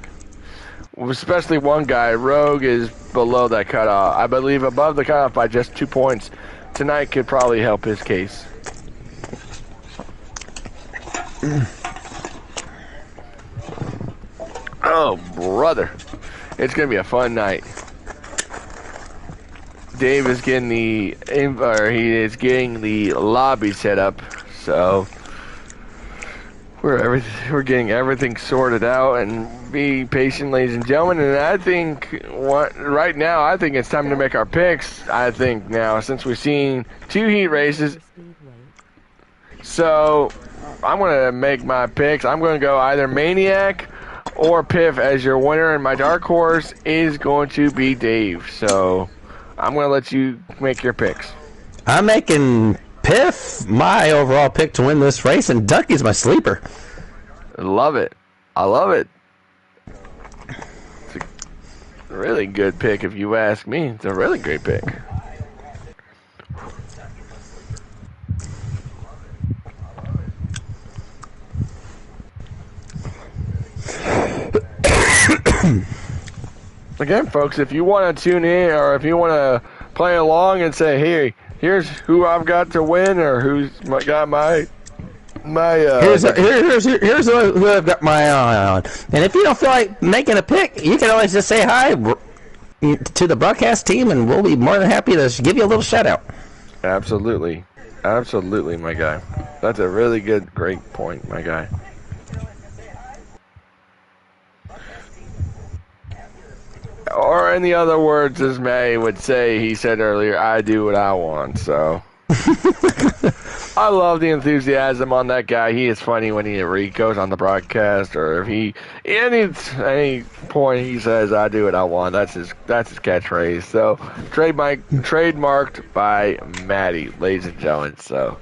Especially one guy, Rogue, is below that cutoff. I believe above the cutoff by just 2 points. Tonight could probably help his case. Oh, brother. It's going to be a fun night. Dave is getting he is getting the lobby set up, so we're getting everything sorted out, and be patient, ladies and gentlemen. And I think right now, I think it's time to make our picks. I think now, since we've seen 2 heat races, so I'm gonna make my picks. I'm gonna go either Maniac or Piff as your winner, and my dark horse is going to be Dave. So I'm going to let you make your picks. I'm making Piff my overall pick to win this race, and Ducky's my sleeper. Love it. I love it. It's a really good pick if you ask me. It's a really great pick. Again, folks, if you want to tune in or if you want to play along and say, hey, here's who I've got to win or who's got my here's who I've got my eye on. And if you don't feel like making a pick, you can always just say hi to the broadcast team, and we'll be more than happy to give you a little shout out. Absolutely. Absolutely, my guy. That's a really great point, my guy. Or in the other words, as May would say, he said earlier, I do what I want, so. I love the enthusiasm on that guy. He is funny when he goes on the broadcast, or if he, any point he says, I do what I want. That's his catchphrase. So, trademarked by Maddie, ladies and gentlemen, so.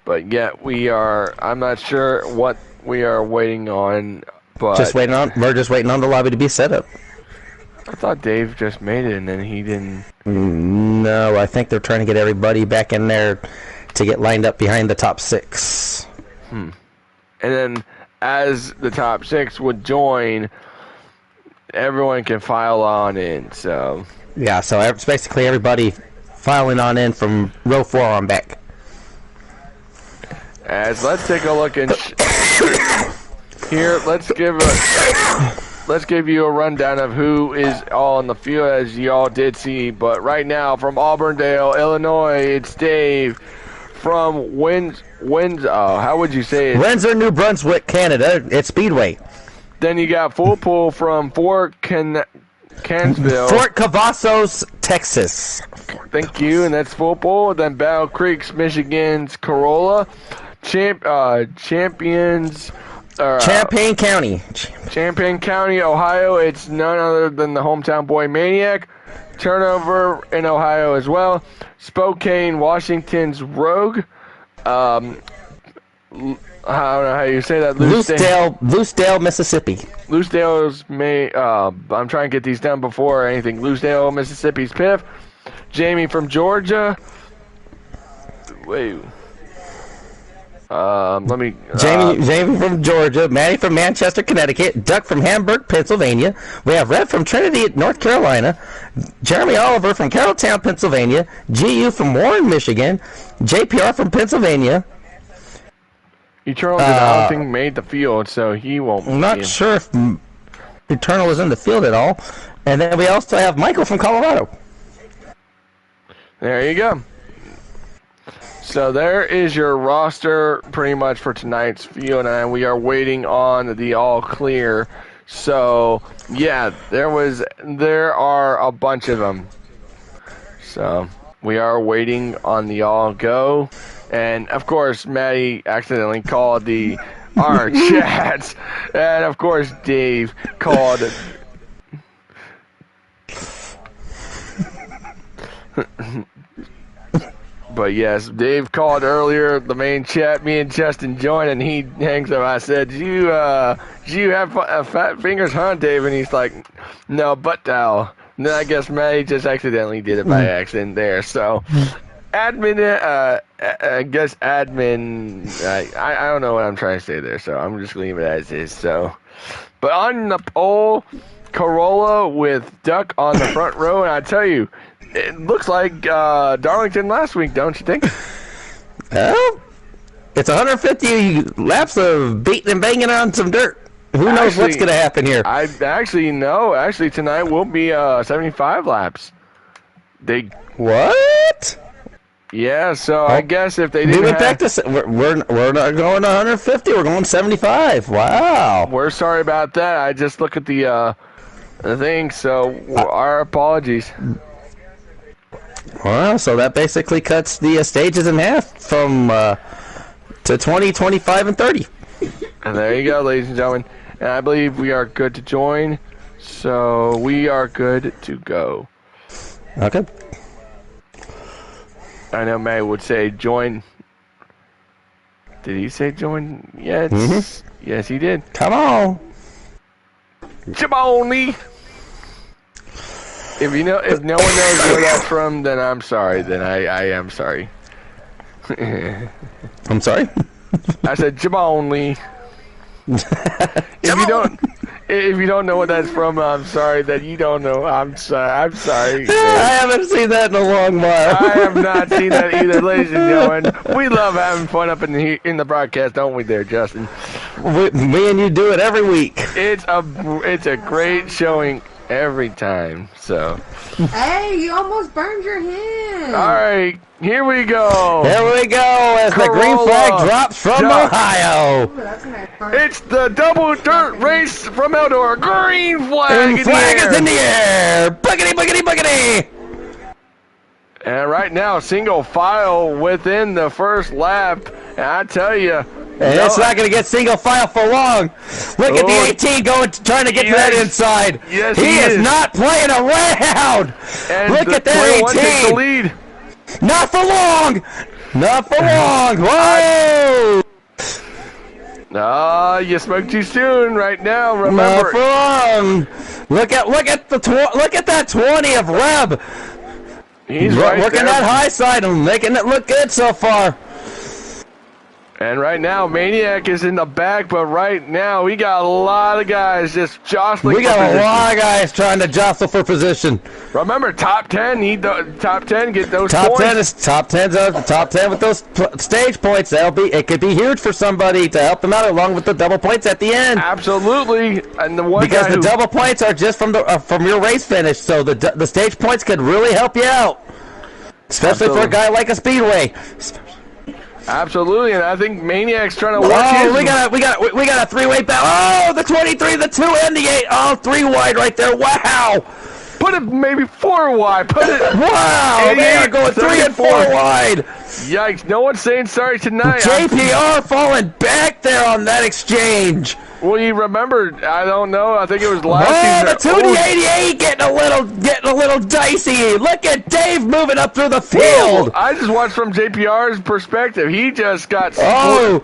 But yet I'm not sure what we are waiting on, but... We're just waiting on the lobby to be set up. I thought Dave just made it and then he didn't... No, I think they're trying to get everybody back in there to get lined up behind the top 6. And then as the top 6 would join, everyone can file on in, so... Yeah, so it's basically everybody filing on in from row 4 on back. As let's take a look and here. Let's give you a rundown of who is all in the field, as you all did see. But right now, from Auburndale, Illinois, it's Dave. From how would you say it? Windsor, New Brunswick, Canada. It's Speedway. Then you got Full Pool from Fort Cansville. Fort Cavazos, Texas. Thank you, and that's Full Pool. Then Battle Creek, Michigan's Corolla. Champions. Champaign County. Champaign County, Ohio. It's none other than the hometown boy Maniac. Turnover in Ohio as well. Spokane, Washington's Rogue. I don't know how you say that. Loosedale, Mississippi. Loosedale's I'm trying to get these done before anything. Loosedale, Mississippi's Piff. Jamie from Georgia. Wait. Jamie from Georgia, Maddie from Manchester, Connecticut, Duck from Hamburg, Pennsylvania. We have Red from Trinity, North Carolina, Jeremy Oliver from Carrolltown, Pennsylvania, GU from Warren, Michigan, JPR from Pennsylvania. Eternal I don't think made the field, so he won't. I'm not sure if Eternal is in the field at all. And then we also have Michael from Colorado. There you go. So there is your roster pretty much for tonight's field, and we are waiting on the all clear. So yeah, there are a bunch of them. So we are waiting on the all go, and of course Maddie accidentally called our chats, and of course Dave called. But yes, Dave called earlier, the main chat, me and Justin joined, and he hangs up. I said, do you have fat fingers, huh, Dave? And he's like, no, butt towel. And then I guess Maddie just accidentally did it by accident there. So, admin, I guess admin, I don't know what I'm trying to say there, so I'm just leaving it as is. So, but on the pole, Corolla with Duck on the front row, and I tell you, it looks like Darlington last week, don't you think? Well, it's 150 laps of beating and banging on some dirt. Who knows what's going to happen here? I actually know. Actually, tonight will be 75 laps. What? Yeah, so I guess if they didn't we're not going 150. We're going 75. Wow. We're sorry about that. I just look at the thing, so our apologies. Well, so that basically cuts the stages in half from to 20, 25, and 30. And there you go, ladies and gentlemen. And I believe we are good to join. So we are good to go. Okay. I know May would say join. Did he say join? Yes. Mm-hmm. Yes, he did. Come on. Jaboni. If no one knows where that's from, then I'm sorry. Then I am sorry. I'm sorry? I said Jaboni. If you don't know what that's from, I'm sorry that you don't know. I'm sorry. I haven't seen that in a long while. I have not seen that either, ladies and gentlemen. We love having fun up in the broadcast, don't we, there, Justin? Me and you do it every week. It's a great showing every time. So. Hey, you almost burned your hand. All right, here we go. Here we go as Corolla, the green flag drops from Ohio. Ooh, that's a nice part. It's the double dirt race from Eldora. Green flag Green flag is in the air. Boogity, boogity, boogity. And right now, single file within the first lap. And I tell you, it's not going to get single file for long. Look at the 18 trying to get to that inside. Yes, he is not playing around. And look at that 18. Takes the lead. Not for long. Not for long. Whoa. You spoke too soon. Right now, remember. Not for long. Look at that 20 of Reb. He's right working there. that high side and making it look good so far. And right now, Maniac is in the back, but right now, we got a lot of guys just jostling. We got a lot of guys trying to jostle for position. Remember, top 10, top 10 get those top points. Top 10 with those stage points. It could be huge for somebody to help them out, along with the double points at the end. Absolutely, and the one because the double points are just from your race finish, so the stage points could really help you out, especially for a guy like a speedway. Absolutely, and I think Maniac's trying to work we got a three-way battle. Oh, the 23, the 2, and the 8. Oh, 3 wide right there. Wow. Put it maybe 4 wide. Wow, they are going 3 and 4 wide. Yikes, no one's saying sorry tonight. JPR falling back there on that exchange. Well, you remember, I don't know, I think it was last season. The 288 getting a little dicey. Look at Dave moving up through the field. Whoa, I just watched from JPR's perspective. He just got split. Oh,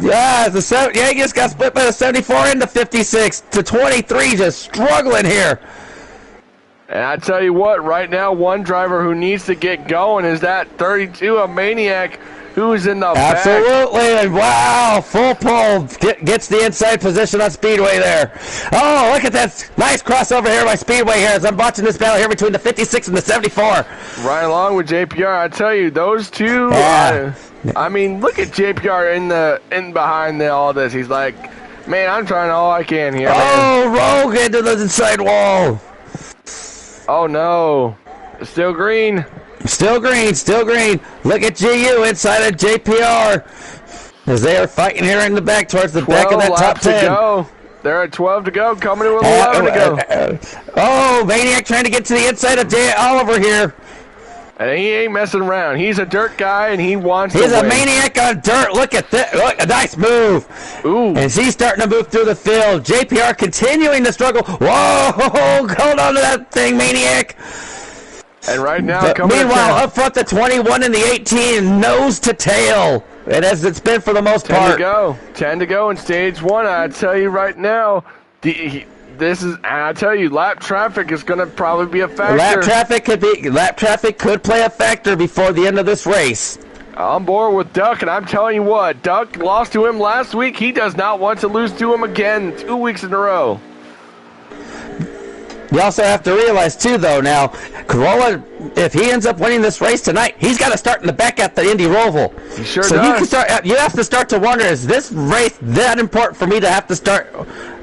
yeah, he just got split by the 74 into 56 to 23, just struggling here. And I tell you what, right now, one driver who needs to get going is that 32 of Maniac, who's in the back. Absolutely, and wow, full pull, gets the inside position on Speedway there. Oh, look at that nice crossover here by Speedway here as I'm watching this battle here between the 56 and the 74. Right along with JPR, I tell you, those two, I mean, look at JPR in behind all this. He's like, man, I'm trying all I can here, man. Oh, Rogue into the inside wall. Oh, no. Still green. Still green. Look at GU inside of JPR as they are fighting here in the back towards the back of that top 10. To go. They're at 12 to go, coming in with 11 to go. Oh, Maniac trying to get to the inside of Jay Oliver here. And he ain't messing around. He's a dirt guy, and he wants to win. He's a maniac on dirt. Look at this. Look, a nice move. Ooh. And she's starting to move through the field. JPR continuing to struggle. Whoa, hold on to that thing, Maniac. And right now, meanwhile, up front, the 21 and the 18, nose to tail. And as it's been for the most part. 10 to go in stage 1. I tell you right now, I tell you, lap traffic is going to probably be a factor. Lap traffic could play a factor before the end of this race. I'm bored with Duck, and I'm telling you what, Duck lost to him last week. He does not want to lose to him again 2 weeks in a row. You also have to realize, too, though, now, Corolla, if he ends up winning this race tonight, he's got to start in the back at the Indy Roval. He sure does. You have to start to wonder, is this race that important for me to have to start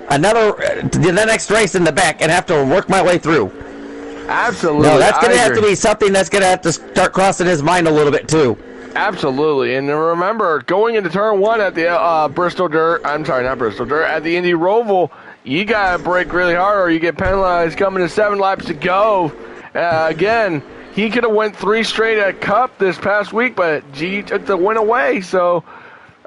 the next race in the back and have to work my way through? Absolutely. No, that's going to have to be something that's going to have to start crossing his mind a little bit, too. Absolutely. And remember, going into turn 1 at the at the Indy Roval, you got to brake really hard or you get penalized coming to 7 laps to go. Again, he could have went 3 straight at Cup this past week, but G took the win away. So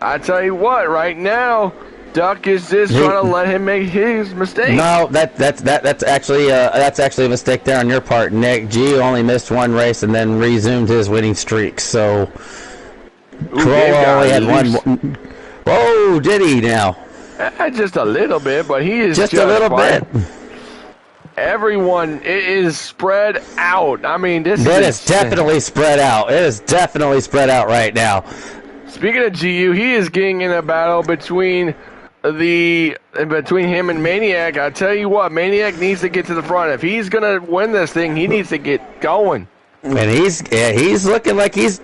I tell you what, right now, Duck is just trying to let him make his mistake. No, that's actually a mistake there on your part, Nick. G only missed 1 race and then resumed his winning streak. So Corolla only had 1. Oh, did he now? Just a little bit, but he is just a little bit. Everyone is spread out. I mean, this is definitely spread out. It is definitely spread out right now. Speaking of GU, he is getting in a battle between him and Maniac. I tell you what, Maniac needs to get to the front. If he's gonna win this thing, he needs to get going. And he's looking like he's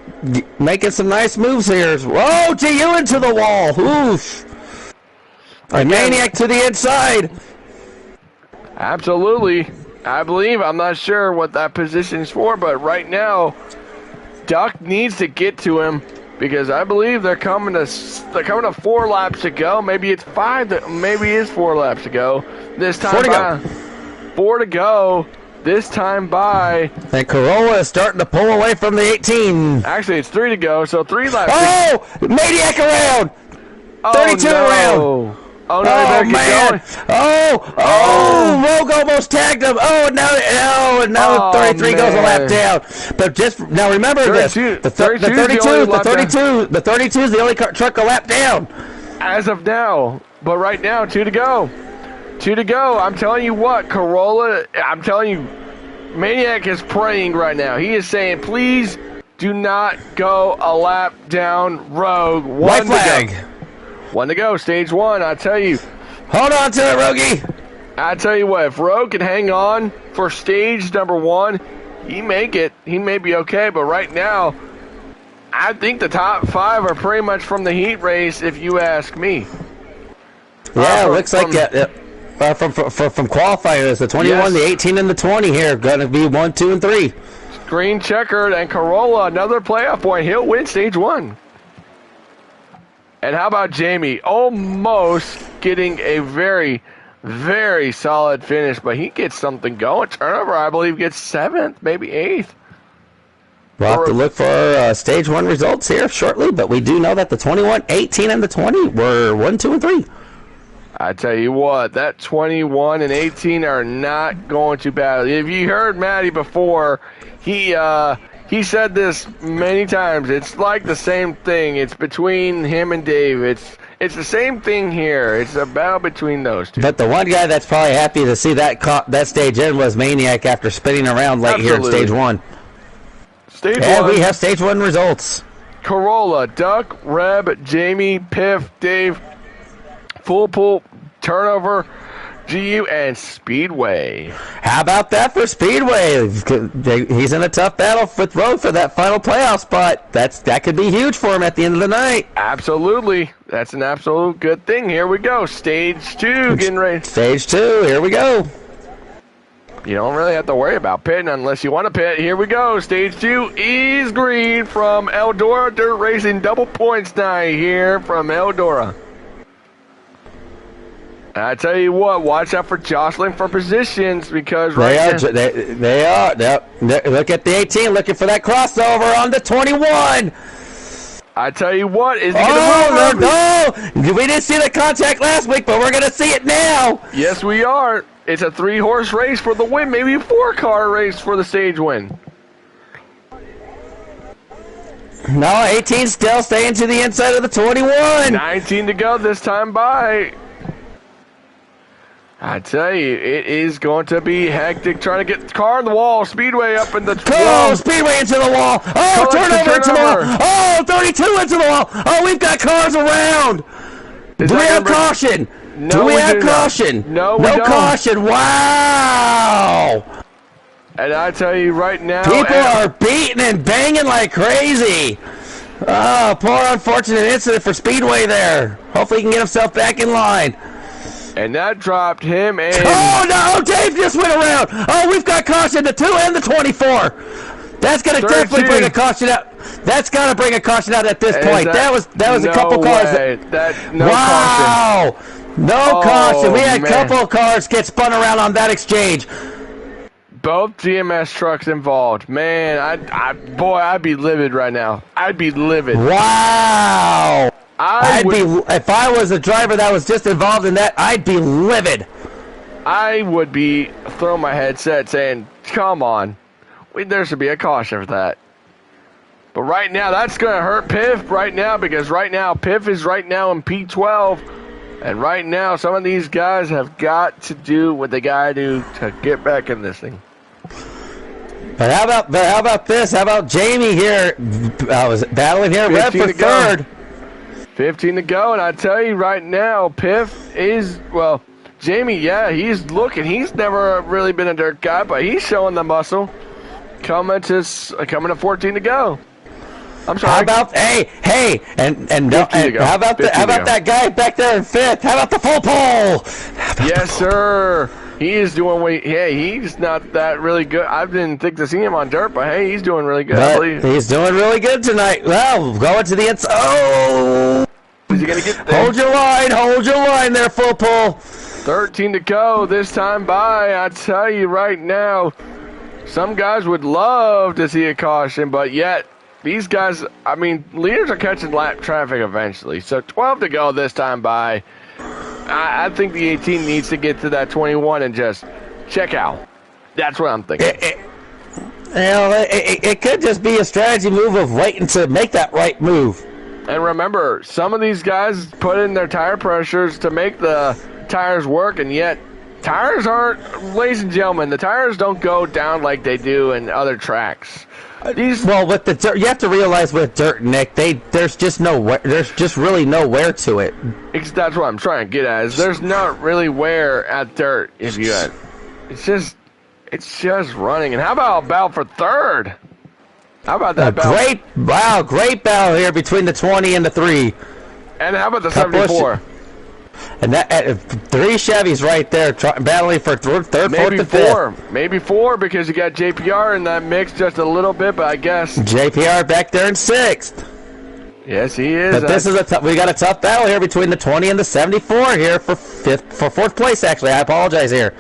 making some nice moves here. Whoa, GU into the wall. Oof. And Maniac to the inside. Absolutely. I'm not sure what that position is for, but right now, Duck needs to get to him because I believe they're coming to 4 laps to go. Maybe it's 5. Maybe it's 4 laps to go. This time 4 to go. This time by. And Corolla is starting to pull away from the 18. Actually, it's 3 to go, so 3 laps. Oh, Maniac around. 32 around. Oh, no, man. Going. Rogue almost tagged him. Oh, now 33 goes a lap down. But just now remember 32, this. The 32 is the only truck a lap down. As of now. But right now, 2 to go. 2 to go. I'm telling you what, Corolla, I'm telling you, Maniac is praying right now. He is saying, please do not go a lap down Rogue. White flag. 1 to go, stage 1, I tell you. Hold on to it, Rogie. I tell you what, if Rogue can hang on for stage number 1, he may be okay, but right now, I think the top 5 are pretty much from the heat race, if you ask me. Yeah, it looks like from qualifiers, the 21, the 18, and the 20 here, going to be 1, 2, and 3. Green checkered, and Corolla, another playoff point. He'll win stage 1. And how about Jamie? Almost getting a very, very solid finish, but he gets something going. Turnover, I believe, gets 7th, maybe 8th. We'll have to look for stage 1 results here shortly, but we do know that the 21, 18, and the 20 were 1, 2, and 3. I tell you what, that 21 and 18 are not going to battle. If you heard Matty before, he said this many times. It's like the same thing. It's between him and Dave. It's the same thing here. It's a battle between those two. But the one guy that's probably happy to see that stage end was Maniac after spinning around late here in stage 1. And we have stage 1 results. Corolla, Duck, Reb, Jamie, Piff, Dave, Full Pool, Turnover, GU, and Speedway. How about that for Speedway? He's in a tough battle with Rogue for that final playoff spot. That could be huge for him at the end of the night. Absolutely. That's an absolute good thing. Here we go. Stage 2 getting ready. Stage 2. Here we go. You don't really have to worry about pitting unless you want to pit. Here we go. Stage 2 is green from Eldora Dirt Racing. Double points night here from Eldora. And I tell you what, watch out for jostling for positions because They are. Look at the 18, looking for that crossover on the 21. I tell you what, is he going to move? No! We didn't see the contact last week, but we're going to see it now. Yes, we are. It's a 3-horse race for the win, maybe a 4-car race for the stage win. No, 18 still staying to the inside of the 21. 19 to go this time by. I tell you, it is going to be hectic trying to get the car in the wall. Speedway up in the wall. Speedway into the wall. Oh, turnover into the wall. Oh, 32 into the wall. Oh, we've got cars around. Do we have caution? No, do we have caution? No, we don't. No caution. Wow. And I tell you right now, people are beating and banging like crazy. Oh, poor unfortunate incident for Speedway there. Hopefully he can get himself back in line. And that dropped him in. Oh, no, Dave just went around. Oh, we've got caution, the 2 and the 24. That's going to definitely bring a caution out. That's got to bring a caution out at this point. That was a couple cars. Wow. Caution. No caution. We had a couple of cars get spun around on that exchange. Both GMS trucks involved. Man, I'd be livid right now. I'd be livid. Wow. If I was a driver that was just involved in that, I'd be livid. I would be throwing my headset saying, come on. There should be a caution for that. But right now, that's going to hurt Piff right now because right now, Piff is right now in P12. And right now, some of these guys have got to do what they got to do to get back in this thing. But how about this? How about Jamie here? Was battling here, red for third. 15 to go, and I tell you right now, Piff is, well, Jamie, yeah, he's looking. He's never really been a dirt guy, but he's showing the muscle. Coming to 14 to go. I'm sorry. How about and how about that guy back there in fifth? How about the full pole? Yes, sir. He is doing he's not that really good. I didn't think to see him on dirt, but hey, he's doing really good. I believe. He's doing really good tonight. Well, going to the inside. Oh! Is he gonna get there? Hold your line there, full pole. 13 to go this time by. I tell you right now, some guys would love to see a caution, but yet these guys, I mean, leaders are catching lap traffic eventually. So 12 to go this time by. I think the 18 needs to get to that 21 and just check out. That's what I'm thinking. It could just be a strategy move of waiting to make that right move. And remember, some of these guys put in their tire pressures to make the tires work, and yet tires aren't, ladies and gentlemen, the tires don't go down like they do in other tracks. With the dirt, you have to realize with dirt, Nick, there's just really no wear to it. That's what I'm trying to get at. Is there's not really wear at dirt if you had. It's just running. And how about a battle for third? How about that battle? Great battle here between the 20 and the 3. And how about the 74? And that 3 Chevys right there battling for third, fourth, and fifth. Maybe 4 because you got JPR in that mix just a little bit, but I guess JPR back there in 6th. Yes, he is. But this is we got a tough battle here between the 20 and the 74 here for 4th place. Actually, I apologize here.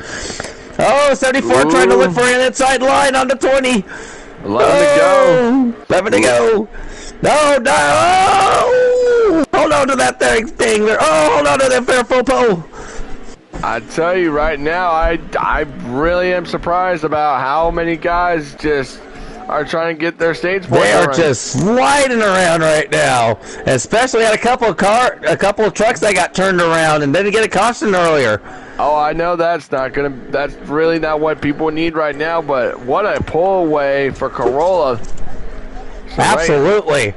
Oh, 74 trying to look for an inside line on the 20. 11 to go. No. Hold on to that thing there. Oh, hold on to that fair full pole. I tell you right now, I really am surprised about how many guys just are trying to get their stage points. They are just sliding around right now. Especially had a couple of trucks that got turned around and didn't get a caution earlier. Oh, I know that's really not what people need right now, but what a pull away for Corolla. So absolutely.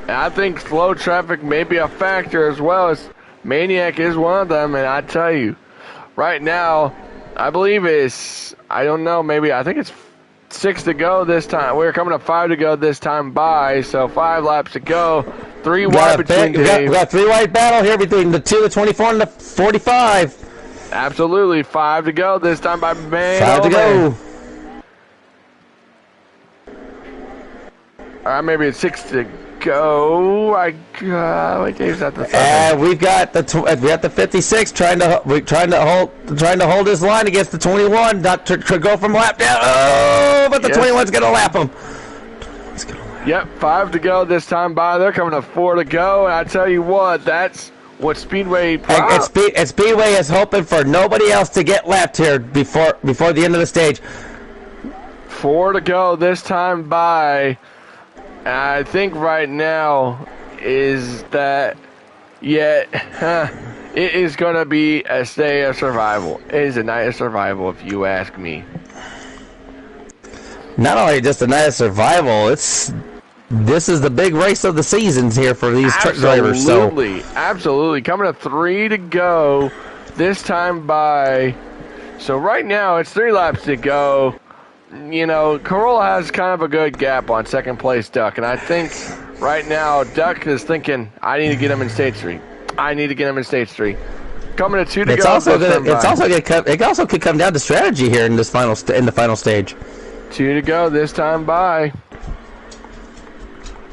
I think slow traffic may be a factor as well as Maniac is one of them, and I tell you, right now, I believe I think it's 6 to go this time. We're coming to 5 to go this time by, so 5 laps to go. 3 wide between Dave. We got 3 wide battle here between the 2, the 24, and the 45. Absolutely, 5 to go this time by man. 5 to go. Maybe it's 6 to go. Wait, Dave's at the And we've got the 56 trying to hold his line against the 21, not to go from lap down. Oh, but the 21's going to lap him. Yep, 5 to go this time by. They're coming to 4 to go, and I tell you what, that's what Speedway. And Speedway is hoping for nobody else to get lapped here before the end of the stage. 4 to go this time by. And I think right now is that, it is going to be a day of survival. It is a night of survival, if you ask me. Not only just a night of survival, this is the big race of the seasons here for these truck drivers. Absolutely. Coming to 3 to go this time by. So right now it's 3 laps to go. You know, Corolla has kind of a good gap on second place Duck, and I think right now Duck is thinking, I need to get him in stage 3. Coming to 2 to go. It also could come down to strategy here in the final stage. 2 to go this time by.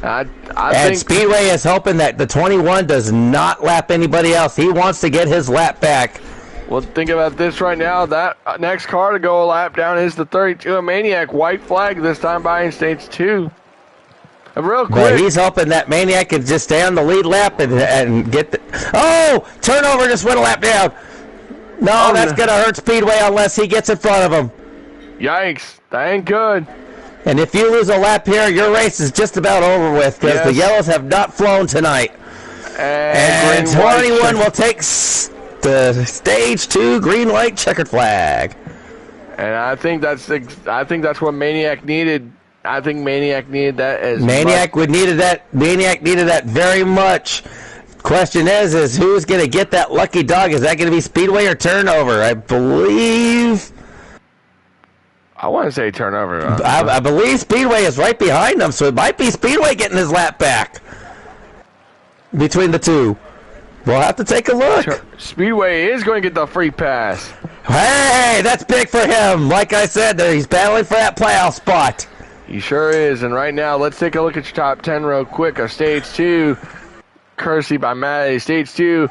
I think Speedway is hoping that the 21 does not lap anybody else. He wants to get his lap back. Well, think about this right now. That next car to go a lap down is the 32, a Maniac. White flag this time by in stage 2. Real quick. But he's hoping that Maniac can just stay on the lead lap and get the... Oh! Turnover just went a lap down. No, that's going to hurt Speedway unless he gets in front of him. Yikes. That ain't good. And if you lose a lap here, your race is just about over with because the yellows have not flown tonight. And 21 will take the stage 2 green white checkered flag. And I think that's what Maniac needed. I think Maniac needed that as Maniac needed that very much. Question is who's going to get that lucky dog? Is that going to be Speedway or Turnover? I believe. I want to say Turnover. I believe Speedway is right behind them, so it might be Speedway getting his lap back between the two. We'll have to take a look. Speedway is going to get the free pass. Hey, that's big for him. Like I said, he's battling for that playoff spot. He sure is. And right now, let's take a look at your top 10 real quick of Stage 2. Courtesy by Maddie. Stage 2,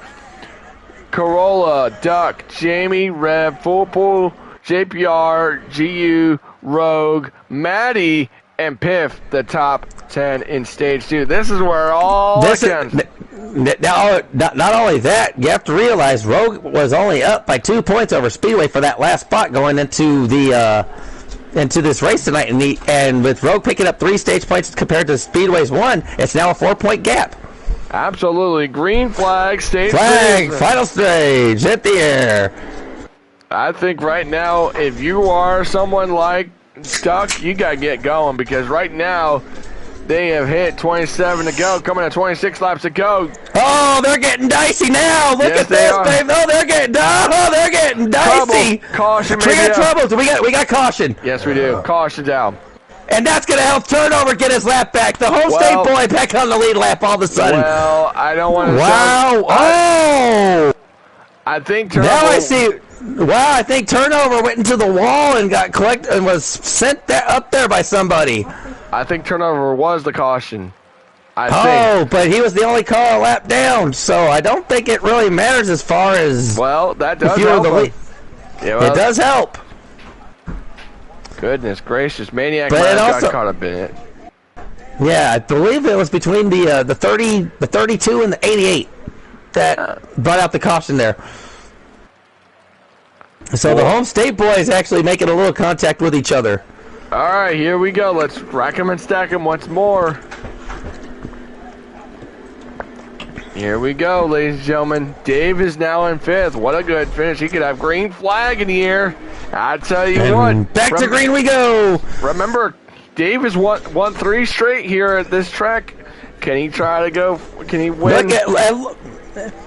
Corolla, Duck, Jamie, Rev, Fullpool, JPR, GU, Rogue, Maddie, and Piff, the top 10 in Stage 2. This is where all Now, not only that, you have to realize Rogue was only up by 2 points over Speedway for that last spot going into this race tonight. And with Rogue picking up 3 stage points compared to Speedway's 1, it's now a 4-point gap. Absolutely. Green flag, stage final stage, hit the air. I think right now, if you are someone like Duck, you got to get going because right now, they have hit 27 to go, coming at 26 laps to go. Oh, they're getting dicey now. Look at this, babe. Oh, they're getting dicey. Trouble. Caution, maybe. We got trouble. We got caution. Yes, we do. Caution down. And that's going to help Turnover get his lap back. The home state boy back on the lead lap all of a sudden. Well, I don't want to. Wow. I think Turnover. Now I see. Wow, I think Turnover went into the wall and got collected and was sent up there by somebody. I think Turnover was the caution. I think. But he was the only car a lap down, so I don't think it really matters as far as. Well, that does help. It does help. Goodness gracious, Maniac got caught up in it. Yeah, I believe it was between the 32 and the 88 that brought out the caution there. So the home state boys actually making a little contact with each other. All right, here we go. Let's rack them and stack them once more. Here we go, ladies and gentlemen. Dave is now in 5th. What a good finish. He could have green flag in the air. I tell you what. Back to green we go. Remember, Dave has won 3 straight here at this track. Can he try to go? Can he win?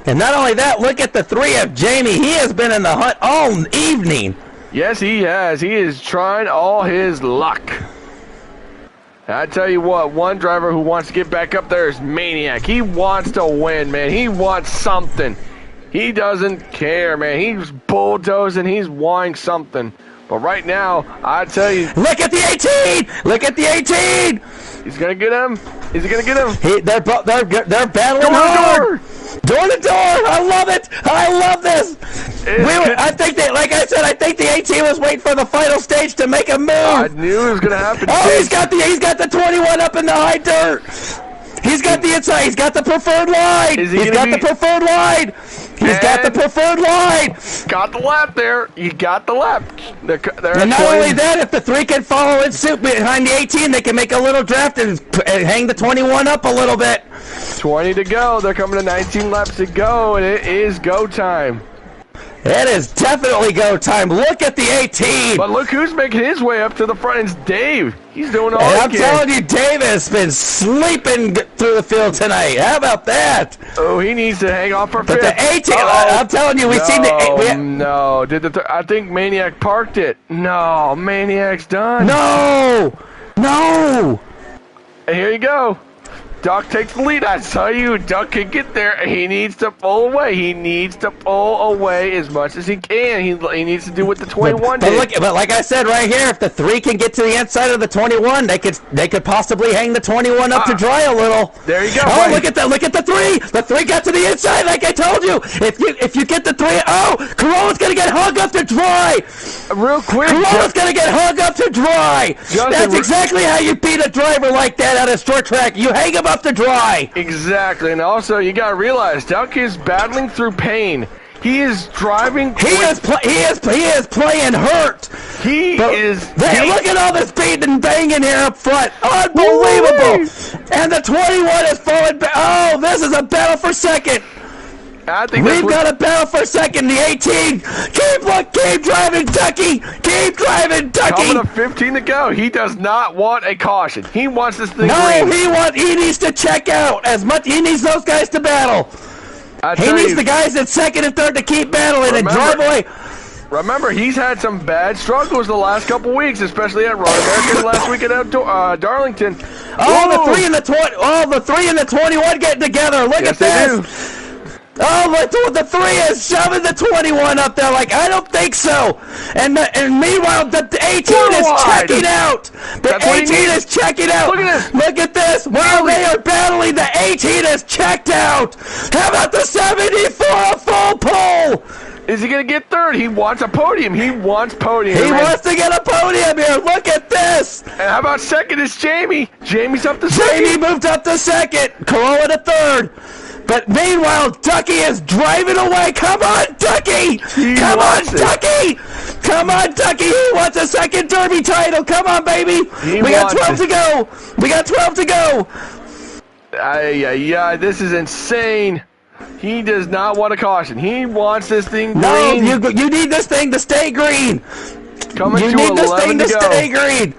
And not only that, look at the 3 of Jamie. He has been in the hunt all evening. Yes, he has. He is trying all his luck. I tell you what, one driver who wants to get back up there is Maniac. He wants to win, man. He wants something. He doesn't care, man. He's bulldozing. He's wanting something. But right now, I tell you. Look at the 18! Look at the 18! He's going to get him. Is he gonna get him? They're battling hard. Door to door. I love it. I love this. I think that, like I said, I think the 18 was waiting for the final stage to make a move. I knew it was gonna happen. Oh, he's got the 21 up in the high dirt. He's got the inside. He's got the preferred line. He's got the preferred line. He's got the preferred line. Got the lap there. You got the lap. And not only that, if the 3 can follow in suit behind the 18, they can make a little draft and hang the 21 up a little bit. 20 to go. They're coming to 19 laps to go, and it is go time. It is definitely go time. Look at the 18. But look who's making his way up to the front. It's Dave. He's doing all he can. I'm telling you, Dave has been sleeping through the field tonight. How about that? Oh, he needs to hang off for 5th. But the 18, I'm telling you, we've seen the... No. I think Maniac parked it. No, Maniac's done. No. And here you go. Duck takes the lead. I tell you, Duck can get there. He needs to pull away. He needs to pull away as much as he can. He needs to do what the 21 did. But like I said right here, if the 3 can get to the inside of the 21, they could possibly hang the 21 up to dry a little. There you go. Oh, look at the 3. The 3 got to the inside, like I told you. If you get the 3, Corolla's gonna get hung up to dry. Real quick, Corolla's gonna get hung up to dry. That's exactly how you beat a driver like that at a short track. You hang him up to dry. Exactly, and also you gotta realize Duck is battling through pain. He is driving. He is playing hurt. Look at all this beating and banging here up front. Unbelievable. And the 21 is falling back. Oh, this is a battle for second. I think we've got a battle for second. The 18. Keep driving, Ducky. Keep driving, Ducky. Coming to 15 to go. He does not want a caution. He wants this thing. No, he needs to check out as much. He needs those guys to battle. He needs the guys at second and third to keep battling and drive away. Remember, he's had some bad struggles the last couple weeks, especially at Road America last week at Darlington. Oh, the 3 and the 20. Oh, the 3 and the 21 getting together. Look at this. Oh, the 3 is shoving the 21 up there like, I don't think so. And meanwhile, the 18 is checking out. The 18 is checking out. Look at this. Look at this. While they are battling, the 18 is checked out. How about the 74, a full pull? Is he going to get third? He wants a podium. He wants podium. He wants to get a podium here. Look at this. And how about second is Jamie? Jamie's up to second. Jamie moved up to second. Corolla to third. But meanwhile, Ducky is driving away. Come on, Ducky! Come on, Ducky! Come on, Ducky! He wants a second Derby title. Come on, baby! We got 12 to go. We got 12 to go. Yeah, this is insane. He does not want a caution. He wants this thing green. No, you need this thing to stay green. You need this thing to stay green.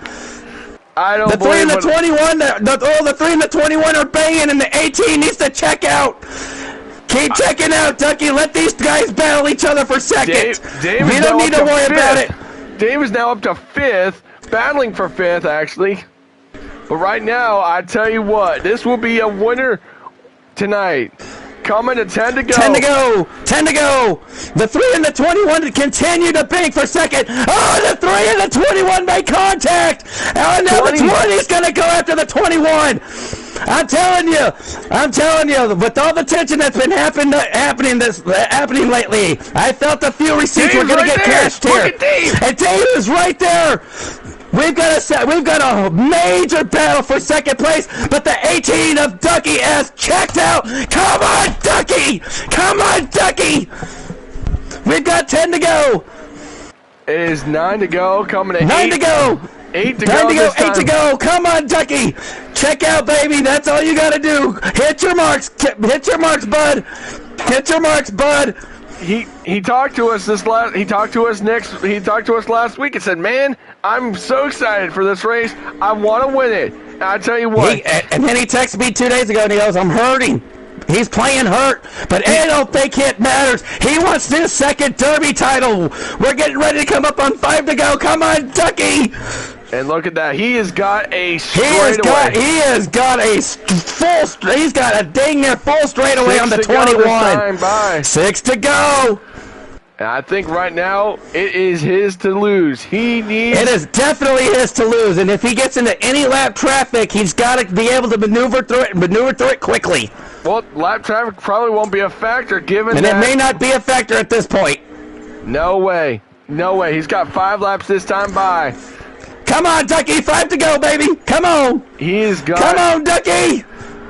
I don't the 3 and the 21, the 3 and the 21 are banging, and the 18 needs to check out. Keep checking out, Ducky. Let these guys battle each other for second. We don't need to worry about it. Dave is now up to 5th, battling for 5th, actually. But right now, I tell you what, this will be a winner tonight. Coming to 10 to go. 10 to go. 10 to go. The 3 and the 21 continue to bang for second. Oh, the 3 and the 21 make contact. And now the 20 is going to go after the 21. I'm telling you, with all the tension that's been happening lately, I felt a few receipts were going to get cashed here. Look at Dave. And Dave is right there. We've got a major battle for second place, but the 18 of Ducky has checked out. Come on, Ducky! Come on, Ducky! We've got 10 to go. It is 9 to go, coming to 9 to go. 8 to go. 8 to go. Come on, Ducky. Check out, baby. That's all you got to do. Hit your marks. Hit your marks, bud. Hit your marks, bud. He talked to us last week and said, "Man, I'm so excited for this race. I want to win it." And I tell you what. And then he texted me 2 days ago and he goes, "I'm hurting." He's playing hurt, but I don't think it matters. He wants his second Derby title. We're getting ready to come up on 5 to go. Come on, Ducky. And look at that. He has got a straightaway. He's got a dang near full straightaway on the 21. 6 to go. And I think right now it is his to lose. It is definitely his to lose. And if he gets into any lap traffic, he's got to be able to maneuver through it quickly. Well, lap traffic probably won't be a factor given and that... And it may not be a factor at this point. No way. No way. He's got 5 laps this time by. Come on, Ducky. 5 to go, baby. Come on. He's got... Come on, Ducky.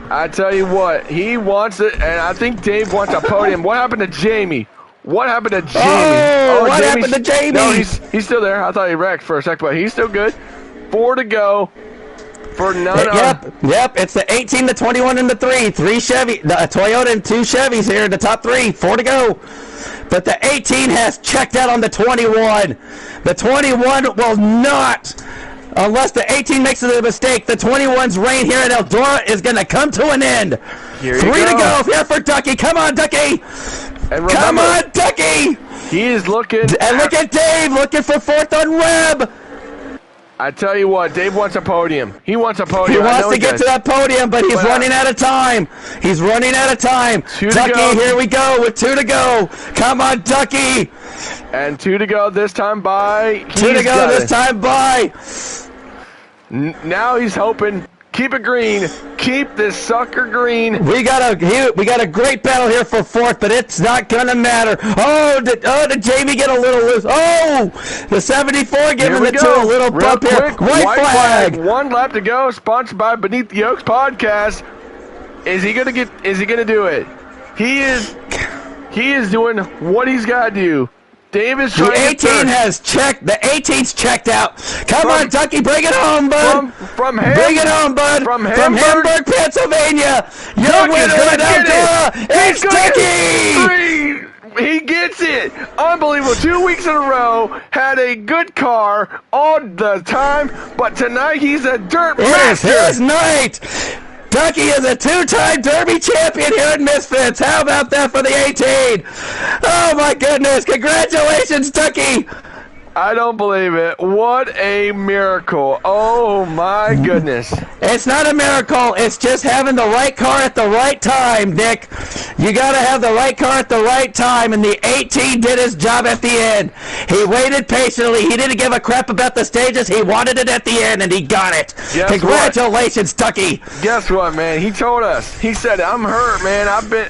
I tell you what, he wants it, and I think Dave wants a podium. What happened to Jamie? What happened to Jamie? What happened to Jamie? No, he's still there. I thought he wrecked for a second, but he's still good. 4 to go for none. Yep. It's the 18, the 21, and the 3. 3 Chevy, the Toyota and 2 Chevys here in the top 3. 4 to go. But the 18 has checked out on the 21. The 21 will not, unless the 18 makes a mistake. The 21's reign here at Eldora is going to come to an end. 3 to go here for Ducky. Come on, Ducky. And remember, come on, Ducky. He is looking. And look at Dave looking for 4th on Webb. I tell you what, Dave wants a podium. He wants a podium. He wants to get to that podium, but he's running out of time. He's running out of time. Ducky, here we go with 2 to go. Come on, Ducky. And 2 to go this time by. 2 to go this time by. Now he's hoping. Keep it green. Keep this sucker green. We got a great battle here for 4th, but it's not gonna matter. Did Jamie get a little loose? Oh, the 74 giving the 2 a little bump here. White flag. 1 lap to go. Sponsored by Beneath the Oaks podcast. Is he gonna do it? He is doing what he's got to do. Davis the 18 has checked. The 18's checked out. Come on, Ducky, bring it home, bud. Bring it home, bud. From Hamburg, Pennsylvania. Your winner at Eldora. It's Ducky. He gets it. Unbelievable. 2 weeks in a row. Had a good car all the time, but tonight he's a dirt master. It is his night. Ducky is a 2-time Derby champion here at Misfits. How about that for the 18? Oh, my goodness. Congratulations, Ducky. I don't believe it. What a miracle. Oh, my goodness. It's not a miracle. It's just having the right car at the right time, Nick. You got to have the right car at the right time, and the 18 did his job at the end. He waited patiently. He didn't give a crap about the stages. He wanted it at the end, and he got it. Congratulations, Ducky. Guess what, man? He told us. He said, I'm hurt, man.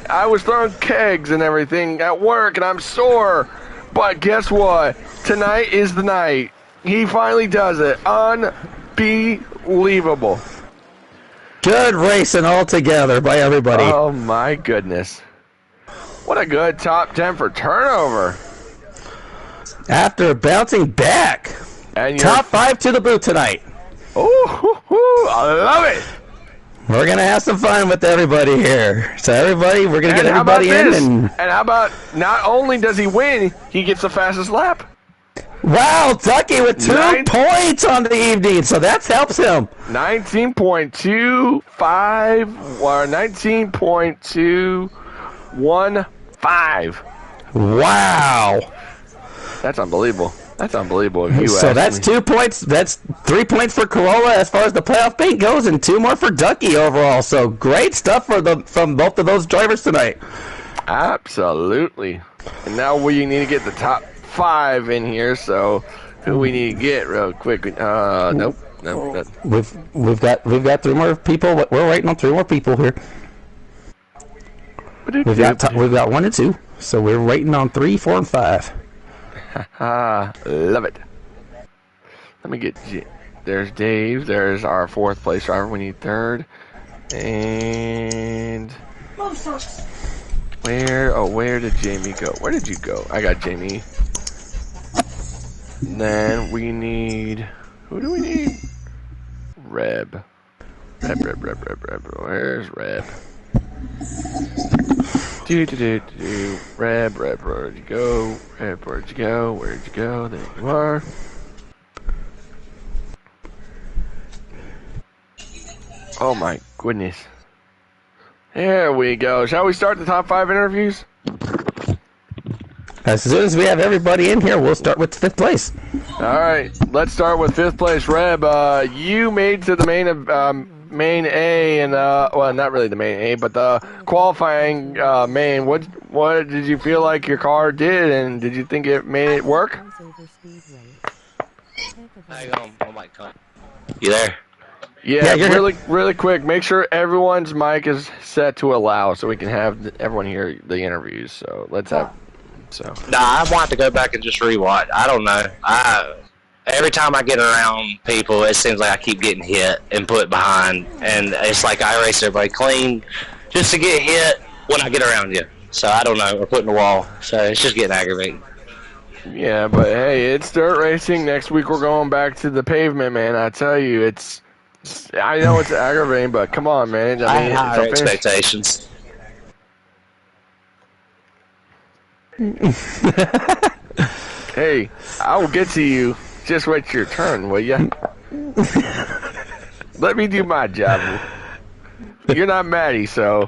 I was throwing kegs and everything at work, and I'm sore. But guess what? Tonight is the night. He finally does it. Unbelievable. Good racing altogether by everybody. Oh, my goodness. What a good top 10 for turnover. After bouncing back. And top 5 to the boot tonight. Oh, I love it. We're going to have some fun with everybody here. So everybody, we're going to get everybody in. And how about not only does he win, he gets the fastest lap. Wow, Ducky with 2 points on the evening, so that helps him. 19.25 or 19.215. Wow. That's unbelievable. That's unbelievable. If you so that's 2 points. That's 3 points for Corolla as far as the playoff paint goes, and 2 more for Ducky overall. So great stuff from both of those drivers tonight. Absolutely. And now we need to get the top 5 in here. So who we need to get real quick? Nope. We've got 3 more people. We're waiting on 3 more people here. We've got 1 and 2. So we're waiting on 3, 4, and 5. Love it. Let me get. There's Dave. There's our 4th place driver. We need 3rd. And where did Jamie go? Where did you go? I got Jamie. And then we need. Who do we need? Reb. Where's Reb? Reb, where'd you go? Reb, where'd you go? Where'd you go? There you are. Oh my goodness. There we go. Shall we start the top 5 interviews? As soon as we have everybody in here, we'll start with 5th place. main A and well, not really the main A, but the qualifying main. What did you feel like your car did, and did you think it made it work? Hang on, my mic on. You there? Yeah, really quick. Make sure everyone's mic is set to allow, so we can have everyone hear the interviews. So let's have. So. Nah, I want to go back and just rewatch. I don't know. Every time I get around people, it seems like I keep getting hit and put behind, and it's like I race everybody clean just to get hit when I get around you. So I don't know. We're putting a wall, so it's just getting aggravating. Yeah, but hey, it's dirt racing. Next week we're going back to the pavement, man. I tell you, I know it's aggravating, but come on, man. I have higher expectations. Hey, I will get to you. Just wait your turn, will ya? Let me do my job. You're not Maddie, so.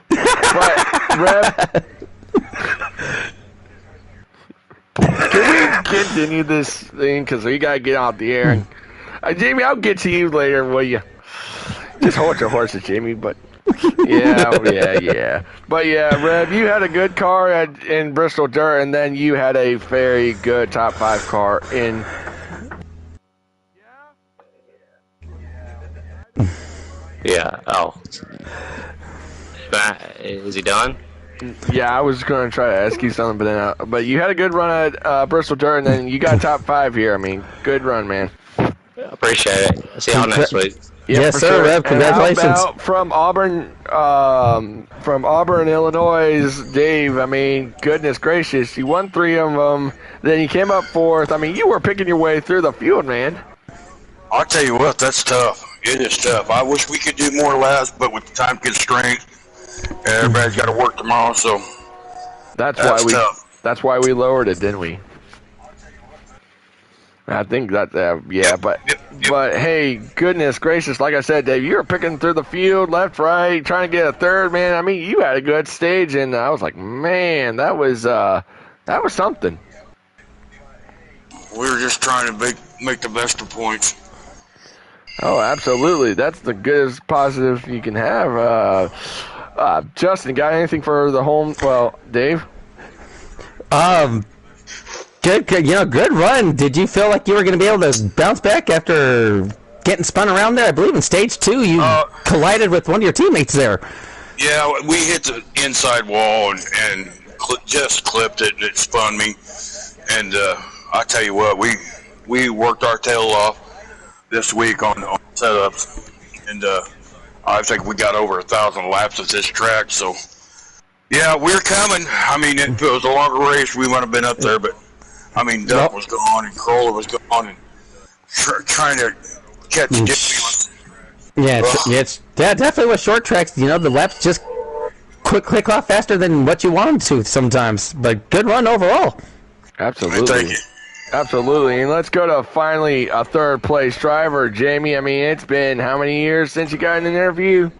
But, Rev, can we continue this thing? Because we got to get out the air. And, Jamie, I'll get to you later, will you? Just hold your horses, Jamie, but. Yeah. But yeah, Rev, you had a good car in Bristol Dirt, and then you had a very good top 5 car in. Yeah. Oh. Is he done? Yeah, I was going to try to ask you something, but you had a good run at Bristol Dirt, and then you got top 5 here. I mean, good run, man. Appreciate it. See y'all next week. Yeah, yes, sir, sure. Rev. Congratulations. From Auburn, Illinois, Dave. I mean, goodness gracious, you won 3 of them. Then you came up 4th. I mean, you were picking your way through the field, man. I'll tell you what, that's tough. It is tough. I wish we could do more laps, but with the time constraints, everybody's got to work tomorrow, so that's tough. That's why we lowered it, didn't we? I think that, yeah, but hey, goodness gracious, like I said, Dave, you were picking through the field, left, right, trying to get a 3rd, man. I mean, you had a good stage, and I was like, man, that was something. We were just trying to make the best of points. Oh, absolutely. That's the goodest positive you can have. Justin, got anything for the home? Well, Dave? Good, good run. Did you feel like you were going to be able to bounce back after getting spun around there? I believe in stage 2 you collided with one of your teammates there. Yeah, we hit the inside wall and just clipped it. It spun me. And I tell you what, we worked our tail off this week on setups. And I think we got over 1,000 laps at this track. So, yeah, we're coming. I mean, if it was a longer race, we would have been up there, but I mean, Duck was gone and Corolla was gone and trying to catch Jimmy. Yeah, it's definitely with short tracks. The laps just click off faster than what you want them to sometimes. But good run overall. Absolutely. Thank you. Absolutely. And let's go to finally a 3rd place driver, Jamie. I mean, it's been how many years since you got an interview?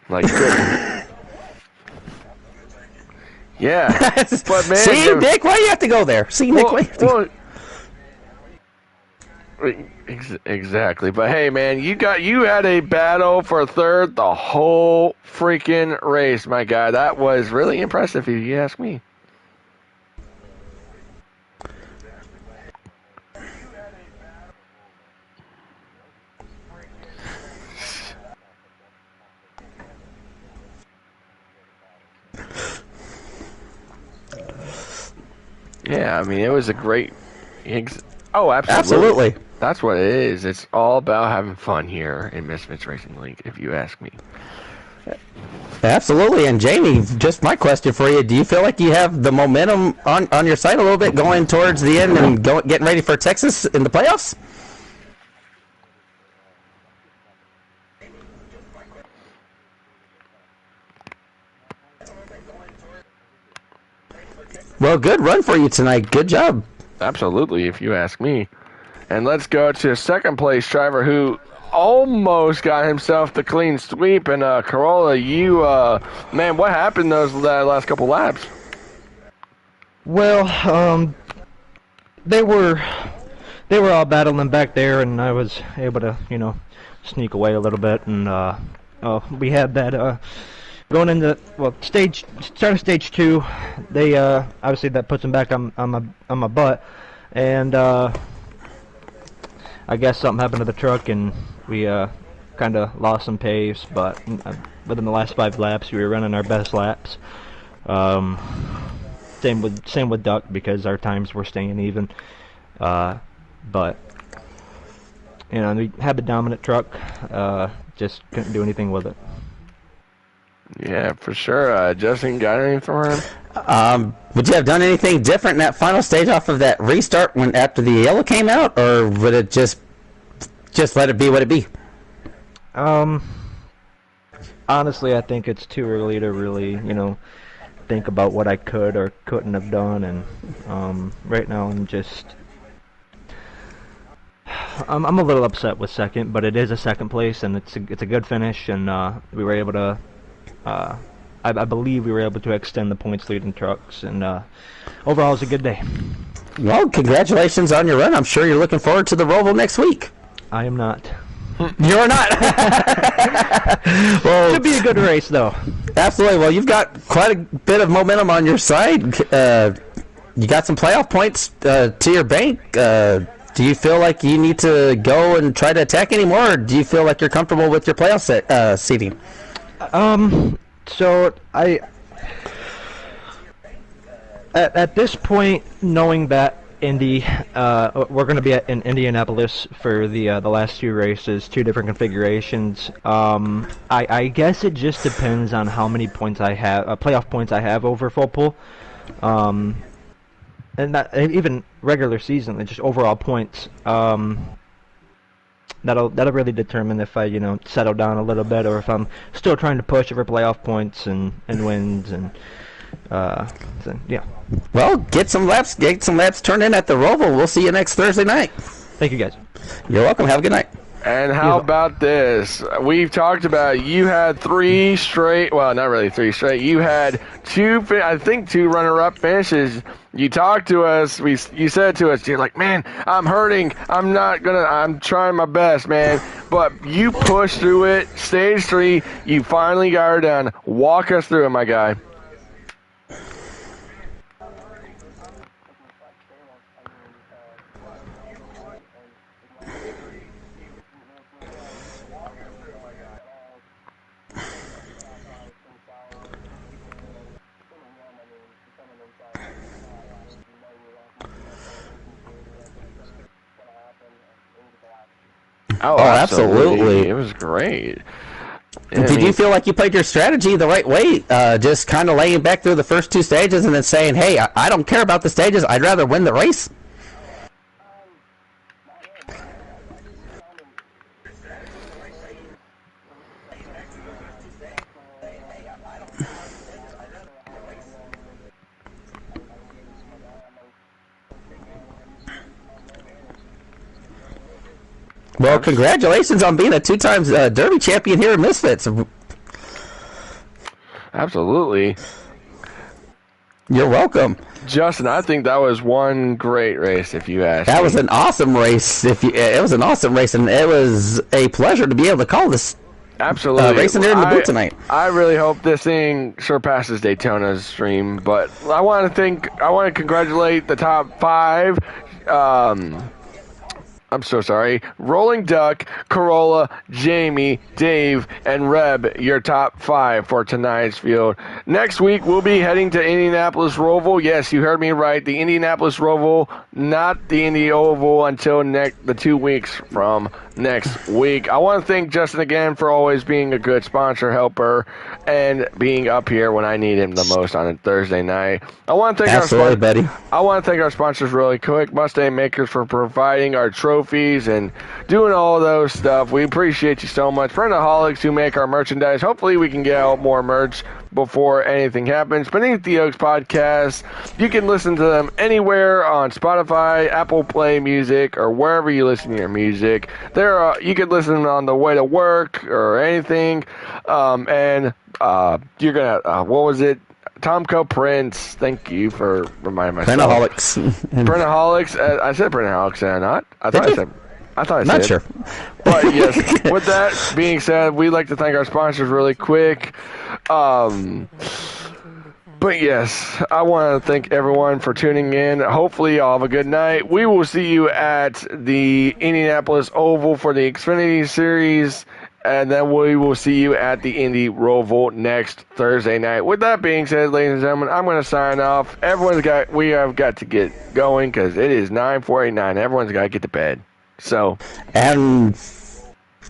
Like, good. Yeah, but man, see, Nick, why do you have to go there? See, Nick, why you have to exactly. But hey, man, you had a battle for 3rd the whole freaking race, my guy. That was really impressive, if you ask me. Yeah, I mean, it was a great. Oh, absolutely. That's what it is. It's all about having fun here in Misfits Racing League, if you ask me. Absolutely. And Jamie, just my question for you: do you feel like you have the momentum on your side a little bit going towards the end and getting ready for Texas in the playoffs? Well, good run for you tonight. Good job. Absolutely, if you ask me. And let's go to 2nd place driver who almost got himself the clean sweep. And Corolla, you, man, what happened those last couple laps? Well, they were all battling back there, and I was able to, sneak away a little bit, and we had that going into start of stage 2. They obviously that puts them back on my butt, and I guess something happened to the truck, and we kind of lost some pace. But within the last 5 laps, we were running our best laps. Same with Duck, because our times were staying even. But we had the dominant truck, just couldn't do anything with it. Yeah, for sure. Justin, got anything for him? Would you have done anything different in that final stage off of that restart after the yellow came out, or would it just let it be what it be? Honestly, I think it's too early to really, think about what I could or couldn't have done, and right now I'm a little upset with second, but it is a second place, and it's a good finish, and we were able to. I believe we were able to extend the points lead in trucks, and overall, it's a good day. Well, congratulations on your run. I'm sure you're looking forward to the Roval next week. I am not. You're not. Well, should be a good race, though. Absolutely. Well, you've got quite a bit of momentum on your side. You got some playoff points to your bank. Do you feel like you need to go and try to attack anymore, or do you feel like you're comfortable with your playoff seating? So at this point, knowing that Indy, we're going to be in Indianapolis for the last 2 races, 2 different configurations. I guess it just depends on how many points I have, playoff points I have over full pool, and not even regular season, just overall points. That'll really determine if I settle down a little bit, or if I'm still trying to push for playoff points and wins, and so, yeah. Well, get some laps turned in at the Roval. We'll see you next Thursday night. Thank you, guys. You're welcome. Have a good night. And how about this? We've talked about you had 3 straight. Well, not really 3 straight. You had 2 runner-up finishes. You talked to us. You said to us, you're like, man, I'm hurting. I'm trying my best, man. But you pushed through it. Stage 3, you finally got her done. Walk us through it, my guy. Oh, absolutely. It was great. Did you feel like you played your strategy the right way? Just kind of laying back through the first 2 stages and then saying, hey, I don't care about the stages. I'd rather win the race? Well, congratulations on being a 2-time Derby champion here in Misfits. Absolutely. You're welcome. Justin, I think that was one great race, if you ask me. That was an awesome race. It was an awesome race, and it was a pleasure to be able to call this racing there in the booth tonight. I really hope this thing surpasses Daytona's stream, but I want to congratulate the top 5. I'm so sorry. Rolling Duck, Corolla, Jamie, Dave, and Reb, your top 5 for tonight's field. Next week, we'll be heading to Indianapolis Roval. Yes, you heard me right. The Indianapolis Roval, not the Indy Oval until the 2 weeks from next week. I want to thank Justin again for always being a good sponsor, helper, and being up here when I need him the most on a Thursday night. I want to thank our sponsors really quick. Mustang Makers for providing our trophies and doing all those stuff. We appreciate you so much. Friendaholics who make our merchandise. Hopefully we can get out more merch before anything happens. Beneath the Oaks podcast, you can listen to them anywhere on Spotify, Apple Play Music, or wherever you listen to your music. You can listen on the way to work or anything. You're gonna what was it? Tomco Prince, thank you for reminding myself. Printaholics. Printaholics. I said Printaholics, did I not? I thought I said. Not sure. But yes, with that being said, we'd like to thank our sponsors really quick. But yes, I want to thank everyone for tuning in. Hopefully, y'all have a good night. We will see you at the Indianapolis Oval for the Xfinity Series, and then we will see you at the Indy Roval next Thursday night. With that being said, ladies and gentlemen, I'm going to sign off. We have got to get going because it is 9:49. Everyone's got to get to bed. So, and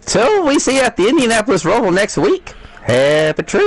till we see you at the Indianapolis Roval next week, happy trip.